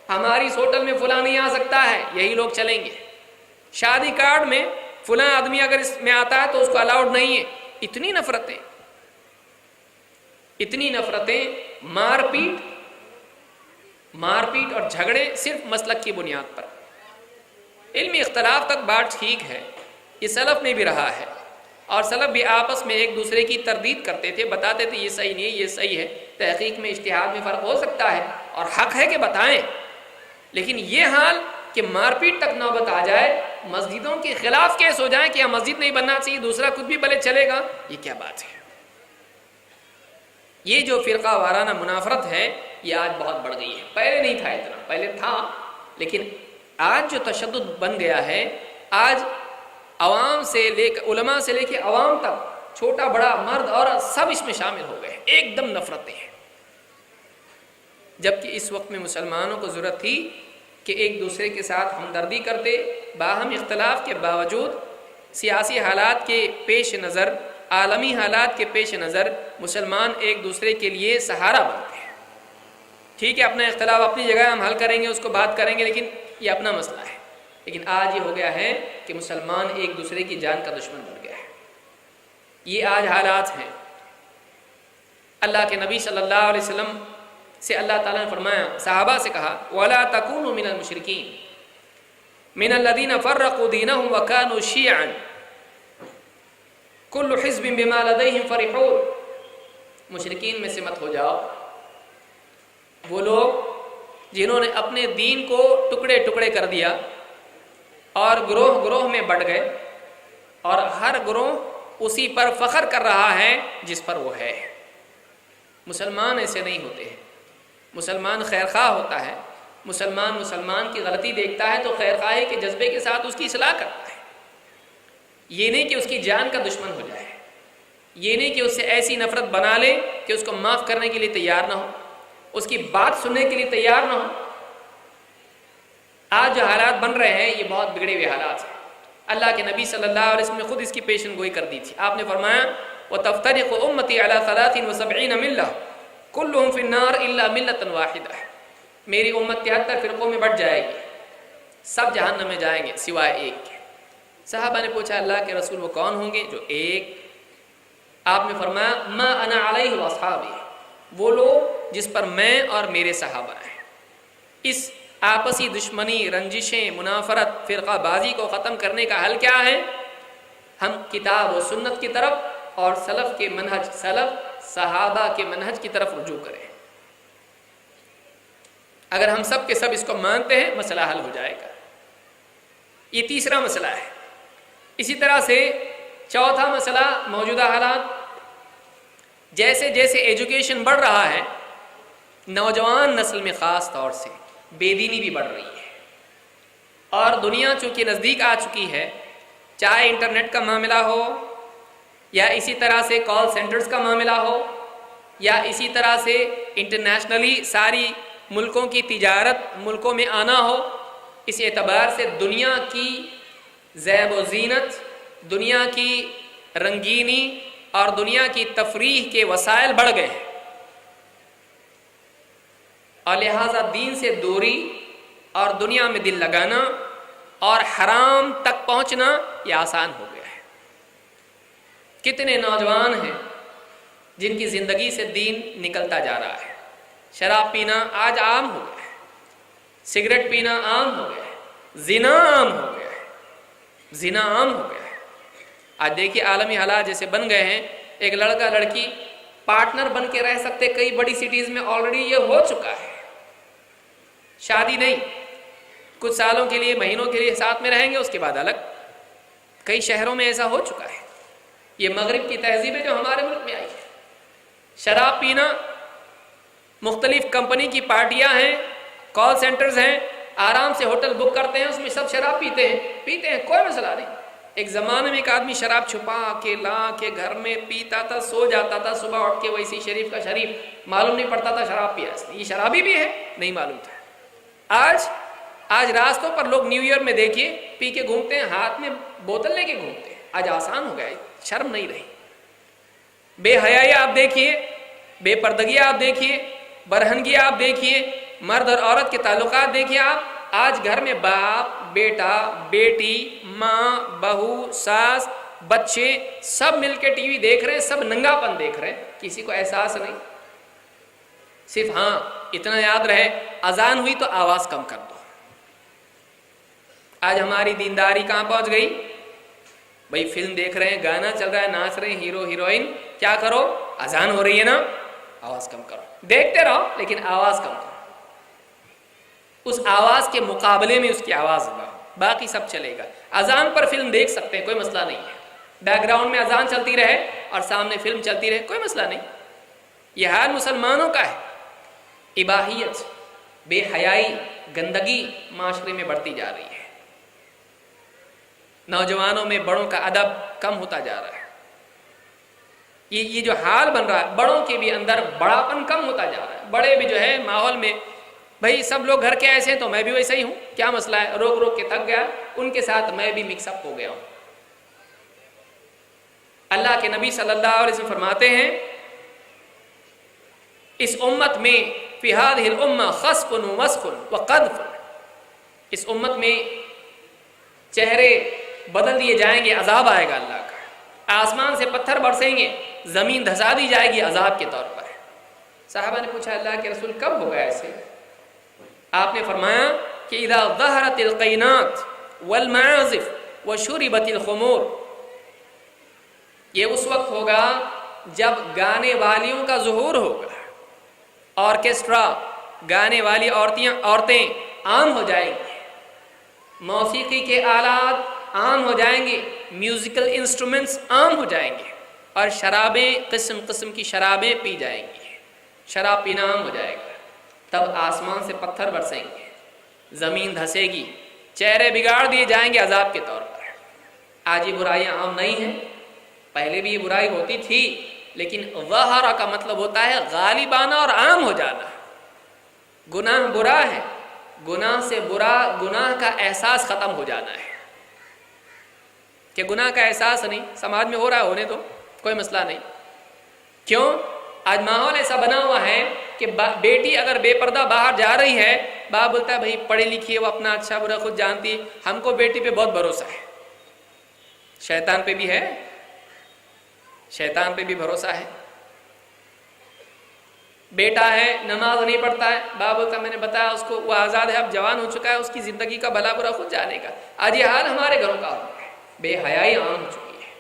ہماری اس ہوٹل میں فلاں نہیں آ سکتا ہے، یہی لوگ چلیں گے۔ شادی کارڈ میں فلاں آدمی اگر اس میں آتا ہے تو اس کو الاؤڈ نہیں ہے۔ اتنی نفرتیں، اتنی نفرتیں، مار پیٹ اور جھگڑے صرف مسلک کی بنیاد پر۔ علمی اختلاف تک بات ٹھیک ہے، یہ سلف میں بھی رہا ہے، اور سلف بھی آپس میں ایک دوسرے کی تردید کرتے تھے، بتاتے تھے یہ صحیح نہیں ہے، یہ صحیح ہے۔ تحقیق میں اجتہاد میں فرق ہو سکتا ہے اور حق ہے کہ بتائیں، لیکن یہ حال کہ مار پیٹ تک نوبت آ جائے، مسجدوں کے خلاف کیس ہو جائے کہ یہ مسجد نہیں بننا چاہیے، دوسرا کچھ بھی بھلے چلے گا، یہ کیا بات ہے؟ یہ جو فرقہ وارانہ منافرت ہے یہ آج بہت بڑھ گئی ہے، پہلے نہیں تھا اتنا، پہلے تھا، لیکن آج جو تشدد بن گیا ہے، آج عوام سے لے کر علماء سے لے کے عوام تک، چھوٹا بڑا مرد عورت سب اس میں شامل ہو گئے، ایک دم نفرتیں ہیں۔ جبکہ اس وقت میں مسلمانوں کو ضرورت تھی کہ ایک دوسرے کے ساتھ ہمدردی کرتے، باہم اختلاف کے باوجود سیاسی حالات کے پیش نظر، عالمی حالات کے پیش نظر مسلمان ایک دوسرے کے لیے سہارا بنتے ہیں۔ ٹھیک ہے، اپنا اختلاف اپنی جگہ ہم حل کریں گے، اس کو بات کریں گے، لیکن یہ اپنا مسئلہ ہے۔ لیکن آج یہ ہو گیا ہے کہ مسلمان ایک دوسرے کی جان کا دشمن بن گیا ہے، یہ آج حالات ہیں۔ اللہ کے نبی صلی اللہ علیہ وسلم سے اللہ تعالیٰ نے فرمایا، صحابہ سے کہا وَلَا تَكُونُوا مِنَ الْمُشْرِكِينَ مِنَ الَّذِينَ فَرَّقُوا دِينَهُمْ وَكَانُوا شِيَعًا كُلُّ حِزْبٍ بِمَا لَدَيْهِمْ فَرِحُونَ۔ مشرکین میں سے مت ہو جاؤ، وہ لوگ جنہوں نے اپنے دین کو ٹکڑے ٹکڑے کر دیا اور گروہ گروہ میں بٹ گئے، اور ہر گروہ اسی پر فخر کر رہا ہے جس پر وہ ہے۔ مسلمان ایسے نہیں ہوتے ہیں۔ مسلمان خیرخواہ ہوتا ہے، مسلمان کی غلطی دیکھتا ہے تو خیرخواہی کے جذبے کے ساتھ اس کی اصلاح کرتا ہے، یہ نہیں کہ اس کی جان کا دشمن ہو جائے، یہ نہیں کہ اس سے ایسی نفرت بنا لے کہ اس کو معاف کرنے کے لیے تیار نہ ہو، اس کی بات سننے کے لیے تیار نہ ہو۔ آج جو حالات بن رہے ہیں یہ بہت بگڑے ہوئے حالات ہیں۔ اللہ کے نبی صلی اللہ علیہ وسلم نے خود اس کی پیشن گوئی کر دی تھی۔ آپ نے فرمایا وَتَفْتَرِقُ أُمَّتِي عَلَى 73 مِلَّةٍ كُلُّهُمْ فِي النَّارِ إِلَّا مِلَّةً وَاحِدَةً، میری امت 73 فرقوں میں بٹ جائے گی، سب جہنم میں جائیں گے سوائے ایک کے۔ صحابہ نے پوچھا اللہ کے رسول وہ کون ہوں گے؟ جو ایک۔ آپ نے فرمایا ما انا علیہ واصحابی، وہ لوگ جس پر میں اور میرے صحابہ ہیں۔ اس آپسی دشمنی، رنجشیں، منافرت، فرقہ بازی کو ختم کرنے کا حل کیا ہے؟ ہم کتاب و سنت کی طرف اور سلف کے منہج، سلف صحابہ کے منہج کی طرف رجوع کریں۔ اگر ہم سب کے سب اس کو مانتے ہیں مسئلہ حل ہو جائے گا۔ یہ تیسرا مسئلہ ہے۔ اسی طرح سے چوتھا مسئلہ موجودہ حالات، جیسے جیسے ایجوکیشن بڑھ رہا ہے، نوجوان نسل میں خاص طور سے بے دینی بھی بڑھ رہی ہے، اور دنیا چونکہ نزدیک آ چکی ہے، چاہے انٹرنیٹ کا معاملہ ہو یا اسی طرح سے کال سینٹرز کا معاملہ ہو یا اسی طرح سے انٹرنیشنلی ساری ملکوں کی تجارت ملکوں میں آنا ہو، اس اعتبار سے دنیا کی زیب و زینت، دنیا کی رنگینی اور دنیا کی تفریح کے وسائل بڑھ گئے ہیں، اور لہٰذا دین سے دوری اور دنیا میں دل لگانا اور حرام تک پہنچنا یہ آسان ہو گیا ہے۔ کتنے نوجوان ہیں جن کی زندگی سے دین نکلتا جا رہا ہے۔ شراب پینا آج عام ہو گیا ہے، سگریٹ پینا عام ہو گیا ہے، زنا عام ہو گیا ہے، زنا عام ہو گیا ہے۔ آج دیکھیے عالمی حالات جیسے بن گئے ہیں، ایک لڑکا لڑکی پارٹنر بن کے رہ سکتے، کئی بڑی سٹیز میں آلریڈی یہ ہو چکا ہے۔ شادی نہیں، کچھ سالوں کے لیے، مہینوں کے لیے ساتھ میں رہیں گے، اس کے بعد الگ۔ کئی شہروں میں ایسا ہو چکا ہے۔ یہ مغرب کی تہذیب ہے جو ہمارے ملک میں آئی ہے۔ شراب پینا، مختلف کمپنی کی پارٹیاں ہیں، کال سینٹرز ہیں، آرام سے ہوٹل بک کرتے ہیں، اس میں سب شراب پیتے ہیں، کوئی مسئلہ نہیں۔ ایک زمانے میں ایک آدمی شراب چھپا کے لا کے گھر میں پیتا تھا، سو جاتا تھا، صبح اٹھ کے ویسی شریف کا شریف، معلوم نہیں پڑتا تھا شراب پیا اس نے، یہ شرابی بھی ہے، نہیں معلوم تھا۔ آج راستوں پر لوگ نیو ایئر میں دیکھیے پی کے گھومتے ہیں، ہاتھ میں بوتل لے کے گھومتے ہیں۔ آج آسان ہو گیا ہے، شرم نہیں رہی۔ بے حیائی آپ دیکھیے، بے پردگی آپ دیکھیے، برہنگی آپ دیکھیے، مرد اور عورت کے تعلقات دیکھیے آپ۔ آج گھر میں باپ، بیٹا، بیٹی، ماں، بہو، ساس، بچے سب مل کے ٹی وی دیکھ رہے ہیں، سب ننگا پن دیکھ رہے ہیں، کسی کو احساس نہیں۔ صرف ہاں اتنا یاد رہے اذان ہوئی تو آواز کم کر دو۔ آج ہماری دینداری کہاں پہنچ گئی؟ بھائی فلم دیکھ رہے ہیں، گانا چل رہا ہے، ناچ رہے ہیں ہیرو ہیروئن، کیا کرو؟ اذان ہو رہی ہے نا، آواز کم کرو، دیکھتے رہو لیکن آواز کم کرو۔ اس آواز کے مقابلے میں اس کی آواز بڑھاؤ، باقی سب چلے گا۔ اذان پر فلم دیکھ سکتے ہیں، کوئی مسئلہ نہیں ہے، بیک گراؤنڈ میں اذان چلتی رہے اور سامنے فلم چلتی رہے، کوئی مسئلہ نہیں۔ یہ حال مسلمانوں کا ہے۔ اباحیت، بے حیائی، گندگی معاشرے میں بڑھتی جا رہی ہے، نوجوانوں میں بڑوں کا ادب کم ہوتا جا رہا ہے۔ یہ جو حال بن رہا ہے، بڑوں کے بھی اندر بڑاپن کم ہوتا جا رہا ہے۔ بڑے بھی جو ہے ماحول میں، بھائی سب لوگ گھر کے ایسے ہیں تو میں بھی ویسا ہی ہوں، کیا مسئلہ ہے، روک روک کے تھک گیا، ان کے ساتھ میں بھی مکس اپ ہو گیا ہوں۔ اللہ کے نبی صلی اللہ علیہ وسلم فرماتے ہیں اس امت میں فی ہذہ الامہ خسف ومسخ وقذف، اس امت میں چہرے بدل دیے جائیں گے، عذاب آئے گا اللہ کا، آسمان سے پتھر برسیں گے، زمین دھسا دی جائے گی عذاب کے طور پر۔ صحابہ نے پوچھا اللہ کے رسول کب ہوگا ایسے؟ آپ نے فرمایا کہ اذا ظہرت القینات والمعازف وشربت الخمور، یہ اس وقت ہوگا جب گانے والیوں کا ظہور ہوگا، آرکیسٹرا، گانے والی عورتیں عام ہو جائیں گی، موسیقی کے آلات عام ہو جائیں گے، میوزیکل انسٹرومنٹس عام ہو جائیں گے، اور شرابیں، قسم قسم کی شرابیں پی جائیں گی، شراب پینا عام ہو جائے گا۔ تب آسمان سے پتھر برسیں گے، زمین دھسے گی، چہرے بگاڑ دیے جائیں گے عذاب کے طور پر۔ آج یہ برائیاں عام نہیں ہیں، پہلے بھی یہ برائی ہوتی تھی، لیکن ظہر کا مطلب ہوتا ہے غالب آنا اور عام ہو جانا۔ گناہ برا ہے، گناہ سے برا گناہ کا احساس ختم ہو جانا ہے، کہ گناہ کا احساس نہیں، سماج میں ہو رہا ہے ہونے تو کوئی مسئلہ نہیں۔ کیوں؟ آج ماحول ایسا بنا ہوا ہے کہ بیٹی اگر بے پردہ باہر جا رہی ہے، باپ بولتا ہے بھائی پڑھی لکھی ہے، وہ اپنا اچھا برا خود جانتی ہے، ہم کو بیٹی پہ بہت بھروسہ ہے۔ شیطان پہ بھی ہے، شیطان پہ بھی بھروسہ ہے۔ بیٹا ہے نماز نہیں پڑھتا ہے، باپ بولتا میں نے بتایا اس کو وہ آزاد ہے، اب جوان ہو چکا ہے، اس کی زندگی کا بھلا برا خود جانے کا۔ آج یہ حال ہمارے گھروں کا ہو ہے، بے حیائی عام ہو چکی ہے۔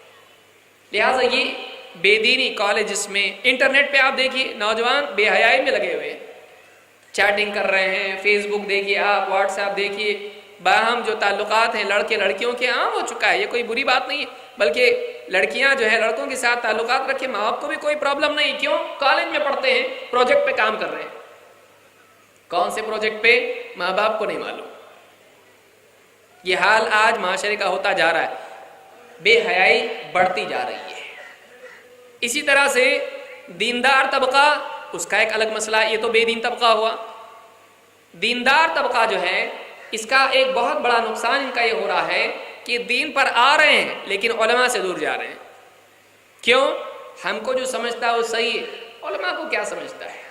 لہٰذا یہ بے دینی کالجز میں، انٹرنیٹ پہ آپ دیکھیے نوجوان بے حیائی میں لگے ہوئے ہیں، چیٹنگ کر رہے ہیں، فیس بک دیکھیے آپ، واٹس ایپ دیکھیے، باہم جو تعلقات ہیں لڑکے لڑکیوں کے عام ہو چکا ہے۔ یہ کوئی بری بات نہیں ہے، بلکہ لڑکیاں جو ہے لڑکوں کے ساتھ تعلقات رکھے، ماں باپ کو بھی کوئی پرابلم نہیں۔ کیوں؟ کالج میں پڑھتے ہیں، پروجیکٹ پہ کام کر رہے ہیں۔ کون سے پروجیکٹ پہ؟ ماں باپ کو نہیں معلوم۔ یہ حال آج معاشرے کا ہوتا جا رہا ہے، بے حیائی بڑھتی جا رہی ہے۔ اسی طرح سے دیندار طبقہ، اس کا ایک الگ مسئلہ، یہ تو بے دین طبقہ ہوا۔ دیندار طبقہ جو ہے، اس کا ایک بہت بڑا نقصان ان کا یہ ہو رہا ہے کہ دین پر آ رہے ہیں لیکن علماء سے دور جا رہے ہیں۔ کیوں؟ ہم کو جو سمجھتا ہے وہ صحیح ہے، علماء کو کیا سمجھتا ہے؟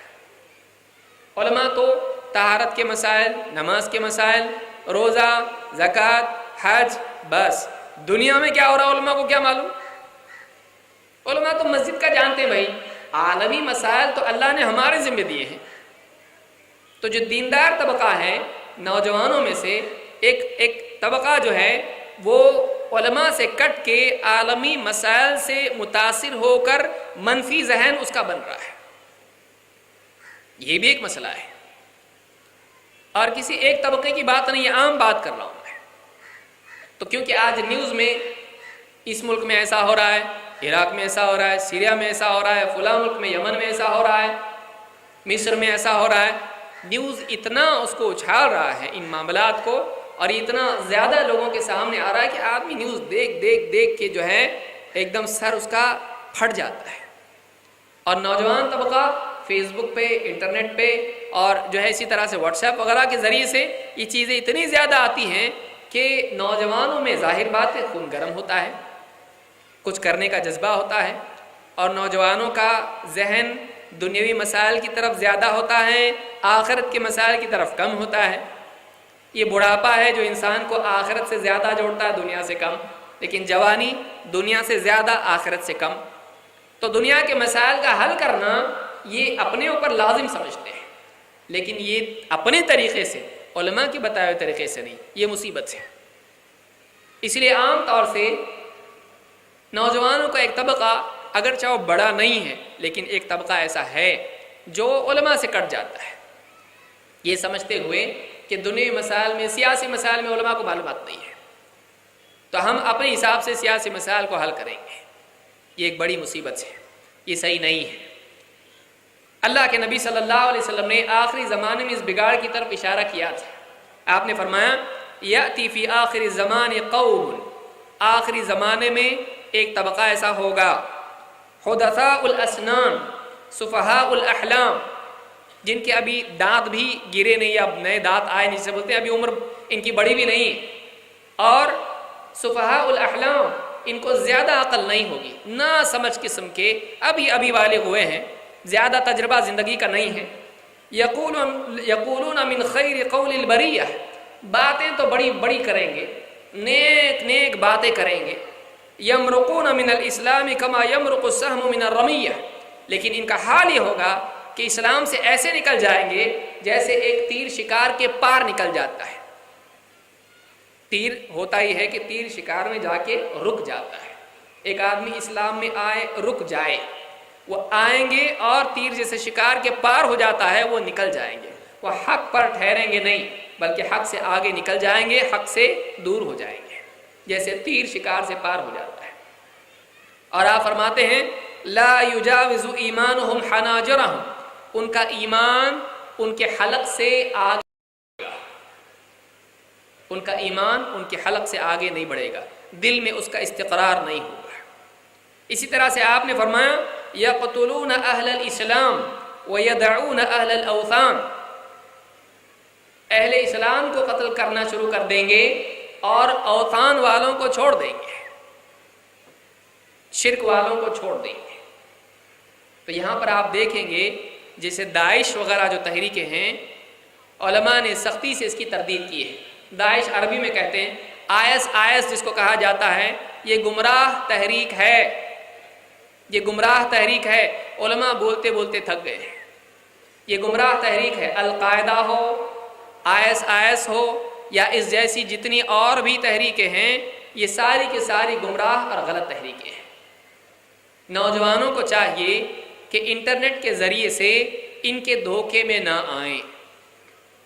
علماء تو طہارت کے مسائل، نماز کے مسائل، روزہ، زکوٰۃ، حج، بس دنیا میں کیا ہو رہا ہے علماء کو کیا معلوم؟ علماء تو مسجد کا جانتے ہیں بھائی، عالمی مسائل تو اللہ نے ہمارے ذمہ دیے ہیں۔ تو جو دیندار طبقہ ہے نوجوانوں میں سے ایک طبقہ جو ہے وہ علماء سے کٹ کے عالمی مسائل سے متاثر ہو کر منفی ذہن اس کا بن رہا ہے۔ یہ بھی ایک مسئلہ ہے، اور کسی ایک طبقے کی بات نہیں، عام بات کر رہا ہوں میں۔ تو کیونکہ آج نیوز میں اس ملک میں ایسا ہو رہا ہے، عراق میں ایسا ہو رہا ہے، سیریا میں ایسا ہو رہا ہے، فلاں ملک میں یمن میں ایسا ہو رہا ہے، مصر میں ایسا ہو رہا ہے، نیوز اتنا اس کو اچھال رہا ہے ان معاملات کو، اور اتنا زیادہ لوگوں کے سامنے آ رہا ہے کہ آدمی نیوز دیکھ کے جو ہے ایک دم سر اس کا پھٹ جاتا ہے۔ اور نوجوان طبقہ فیس بک پہ، انٹرنیٹ پہ، اور جو ہے اسی طرح سے واٹس ایپ وغیرہ کے ذریعے سے یہ چیزیں اتنی زیادہ آتی ہیں کہ نوجوانوں میں ظاہر بات ہے خون گرم ہوتا ہے، کچھ کرنے کا جذبہ ہوتا ہے، اور نوجوانوں کا ذہن دنیاوی مسائل کی طرف زیادہ ہوتا ہے، آخرت کے مسائل کی طرف کم ہوتا ہے۔ یہ بڑھاپا ہے جو انسان کو آخرت سے زیادہ جوڑتا ہے، دنیا سے کم، لیکن جوانی دنیا سے زیادہ آخرت سے کم۔ تو دنیا کے مسائل کا حل کرنا یہ اپنے اوپر لازم سمجھتے ہیں، لیکن یہ اپنے طریقے سے، علماء کے بتائے ہوئے طریقے سے نہیں، یہ مصیبت ہے۔ اس لیے عام طور سے نوجوانوں کا ایک طبقہ اگرچہ وہ بڑا نہیں ہے، لیکن ایک طبقہ ایسا ہے جو علماء سے کٹ جاتا ہے، یہ سمجھتے ہوئے کہ دنیاوی مسائل میں، سیاسی مسائل میں علماء کو معلومات نہیں ہے، تو ہم اپنے حساب سے سیاسی مسائل کو حل کریں گے۔ یہ ایک بڑی مصیبت ہے، یہ صحیح نہیں ہے۔ اللہ کے نبی صلی اللہ علیہ وسلم نے آخری زمانے میں اس بگاڑ کی طرف اشارہ کیا تھا۔ آپ نے فرمایا یأتی فی آخر الزمان قوم، آخری زمانے میں ایک طبقہ ایسا ہوگا، حدثاء الاسنان سفہاء الاحلام، جن کے ابھی دانت بھی گرے نہیں، اب نئے دانت آئے نہیں، جسے بولتے ہیں ابھی عمر ان کی بڑی بھی نہیں، اور سفہاء الاحلام، ان کو زیادہ عقل نہیں ہوگی، نہ سمجھ قسم کے، ابھی بالغ ہوئے ہیں، زیادہ تجربہ زندگی کا نہیں ہے۔ یقولون من خیر قول البریہ، باتیں تو بڑی بڑی کریں گے، نیک باتیں کریں گے۔ یمرقون من الاسلام کما یمرق السهم من الرمیہ، لیکن ان کا حال یہ ہوگا کہ اسلام سے ایسے نکل جائیں گے جیسے ایک تیر شکار کے پار نکل جاتا ہے۔ تیر ہوتا ہی ہے کہ تیر شکار میں جا کے رک جاتا ہے، ایک آدمی اسلام میں آئے رک جائے، وہ آئیں گے اور تیر جیسے شکار کے پار ہو جاتا ہے وہ نکل جائیں گے۔ وہ حق پر ٹھہریں گے نہیں بلکہ حق سے آگے نکل جائیں گے، حق سے دور ہو جائیں گے، جیسے تیر شکار سے پار ہو جاتا ہے۔ اور آپ فرماتے ہیں لا یجاوز ایمانہم حناجرہم، ان کا ایمان ان کے حلق سے آگے، ان کا ایمان ان کے حلق سے آگے نہیں بڑھے گا، دل میں اس کا استقرار نہیں ہوگا۔ اسی طرح سے آپ نے فرمایا یقتلون اہل الاسلام ویدعون اہل الاوثان، اہل اسلام کو قتل کرنا شروع کر دیں گے اور اوثان والوں کو چھوڑ دیں گے، شرک والوں کو چھوڑ دیں گے۔ تو یہاں پر آپ دیکھیں گے جیسے داعش وغیرہ جو تحریکیں ہیں، علماء نے سختی سے اس کی تردید کی ہے۔ داعش عربی میں کہتے ہیں، آئس جس کو کہا جاتا ہے، یہ گمراہ تحریک ہے، یہ گمراہ تحریک ہے۔ علماء بولتے بولتے تھک گئے ہیں، یہ گمراہ تحریک ہے۔ القاعدہ ہو، آئس ہو، یا اس جیسی جتنی اور بھی تحریکیں ہیں، یہ ساری کی ساری گمراہ اور غلط تحریکیں ہیں۔ نوجوانوں کو چاہیے کہ انٹرنیٹ کے ذریعے سے ان کے دھوکے میں نہ آئیں،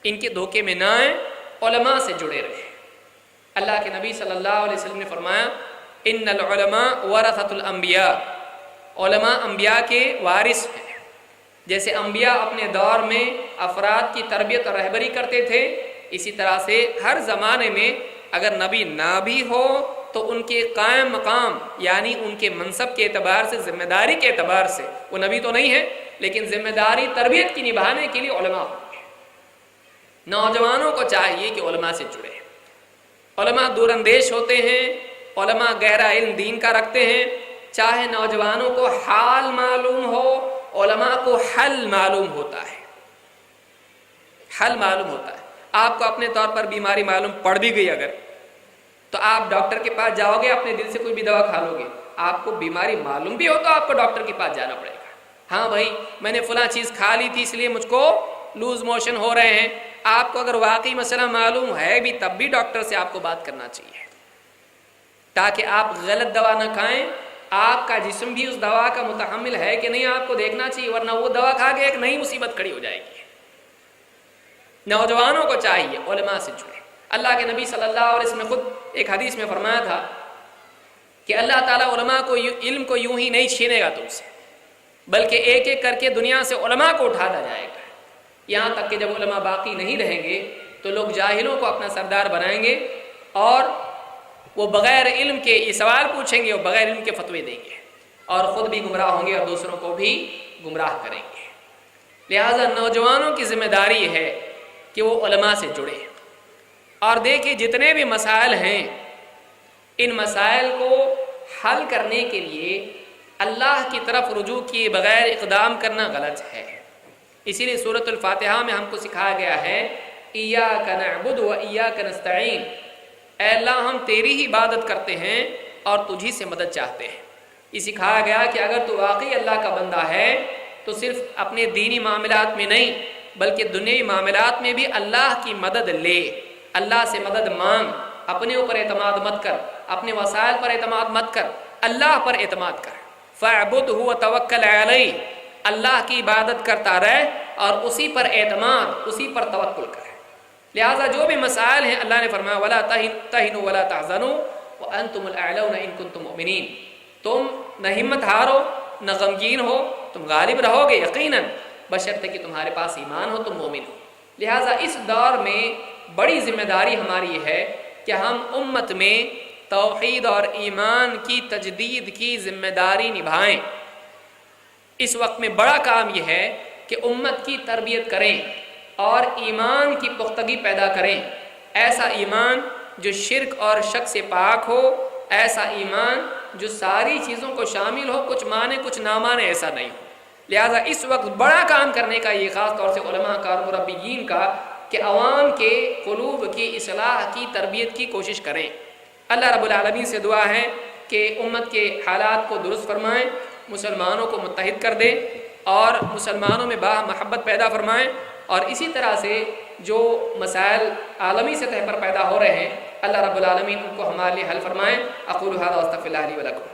ان کے دھوکے میں نہ آئیں، علماء سے جڑے رہیں۔ اللہ کے نبی صلی اللہ علیہ وسلم نے فرمایا ان العلماء ورثۃ الانبیاء، علماء انبیاء کے وارث ہیں۔ جیسے انبیاء اپنے دور میں افراد کی تربیت اور رہبری کرتے تھے، اسی طرح سے ہر زمانے میں اگر نبی نہ بھی ہو تو ان کے قائم مقام یعنی ان کے منصب کے اعتبار سے، ذمہ داری کے اعتبار سے، وہ نبی تو نہیں ہے لیکن ذمہ داری تربیت کی نبھانے کے لیے علماء ہوں گے۔ نوجوانوں کو چاہیے کہ علماء سے جڑے۔ علماء دور اندیش ہوتے ہیں، علماء گہرا علم دین کا رکھتے ہیں۔ چاہے نوجوانوں کو حال معلوم ہو، علماء کو حل معلوم ہوتا ہے، حل معلوم ہوتا ہے۔ آپ کو اپنے طور پر بیماری معلوم پڑ بھی گئی اگر، تو آپ ڈاکٹر کے پاس جاؤ گے، اپنے دل سے کوئی بھی دوا کھا لو گے۔ آپ کو بیماری معلوم بھی ہو تو آپ کو ڈاکٹر کے پاس جانا پڑے گا۔ ہاں بھائی میں نے فلاں چیز کھا لی تھی اس لیے مجھ کو لوز موشن ہو رہے ہیں۔ آپ کو اگر واقعی مسئلہ معلوم ہے بھی تب بھی ڈاکٹر سے آپ کو بات کرنا چاہیے، تاکہ آپ غلط دوا نہ کھائیں۔ آپ کا جسم بھی اس دوا کا متحمل ہے کہ نہیں آپ کو دیکھنا چاہیے، ورنہ وہ دوا کھا کے ایک نئی مصیبت کھڑی ہو جائے گی۔ نوجوانوں کو چاہیے علماء سے جڑے۔ اللہ کے نبی صلی اللہ علیہ وسلم نے خود ایک حدیث میں فرمایا تھا کہ اللہ تعالیٰ علماء کو علم کو یوں ہی نہیں چھینے گا تم سے، بلکہ ایک ایک کر کے دنیا سے علماء کو اٹھاتا جائے گا، یہاں تک کہ جب علماء باقی نہیں رہیں گے تو لوگ جاہلوں کو اپنا سردار بنائیں گے اور وہ بغیر علم کے یہ سوال پوچھیں گے اور بغیر علم کے فتوے دیں گے اور خود بھی گمراہ ہوں گے اور دوسروں کو بھی گمراہ کریں گے۔ لہٰذا نوجوانوں کی ذمہ داری ہے کہ وہ علماء سے جڑے اور دیکھیں جتنے بھی مسائل ہیں ان مسائل کو حل کرنے کے لیے اللہ کی طرف رجوع کیے بغیر اقدام کرنا غلط ہے۔ اسی لیے سورۃ الفاتحہ میں ہم کو سکھایا گیا ہے ایاک نعبد و ایاک نستعین، اے اللہ ہم تیری ہی عبادت کرتے ہیں اور تجھی سے مدد چاہتے ہیں۔ یہ سکھایا گیا کہ اگر تو واقعی اللہ کا بندہ ہے تو صرف اپنے دینی معاملات میں نہیں بلکہ دنیاوی معاملات میں بھی اللہ کی مدد لے، اللہ سے مدد مانگ، اپنے اوپر اعتماد مت کر، اپنے وسائل پر اعتماد مت کر، اللہ پر اعتماد کر۔ فاعبدہ وتوکل علیہ، اللہ کی عبادت کرتا رہ اور اسی پر اعتماد، اسی پر توکل کر۔ لہٰذا جو بھی مسائل ہیں اللہ نے فرمایا ولا تہنوا ولا تحزنوا وانتم الاعلون ان کنتم مؤمنین، تم نہ ہمت ہارو نہ غمگین ہو، تم غالب رہو گے یقیناً، بشرطے کہ تمہارے پاس ایمان ہو، تم مومن ہو۔ لہٰذا اس دور میں بڑی ذمہ داری ہماری یہ ہے کہ ہم امت میں توحید اور ایمان کی تجدید کی ذمہ داری نبھائیں۔ اس وقت میں بڑا کام یہ ہے کہ امت کی تربیت کریں اور ایمان کی پختگی پیدا کریں، ایسا ایمان جو شرک اور شک سے پاک ہو، ایسا ایمان جو ساری چیزوں کو شامل ہو، کچھ مانے کچھ نہ مانے، ایسا نہیں ہو۔ لہٰذا اس وقت بڑا کام کرنے کا یہ خاص طور سے علماء کا اور مربیین کا کہ عوام کے قلوب کی اصلاح کی تربیت کی کوشش کریں۔ اللہ رب العالمین سے دعا ہے کہ امت کے حالات کو درست فرمائیں، مسلمانوں کو متحد کر دیں اور مسلمانوں میں باہم محبت پیدا فرمائیں، اور اسی طرح سے جو مسائل عالمی سطح پر پیدا ہو رہے ہیں اللہ رب العالمین ان کو ہمارے لیے حل فرمائیں۔ اقول ھذا واستغفر اللہ لی ولکم۔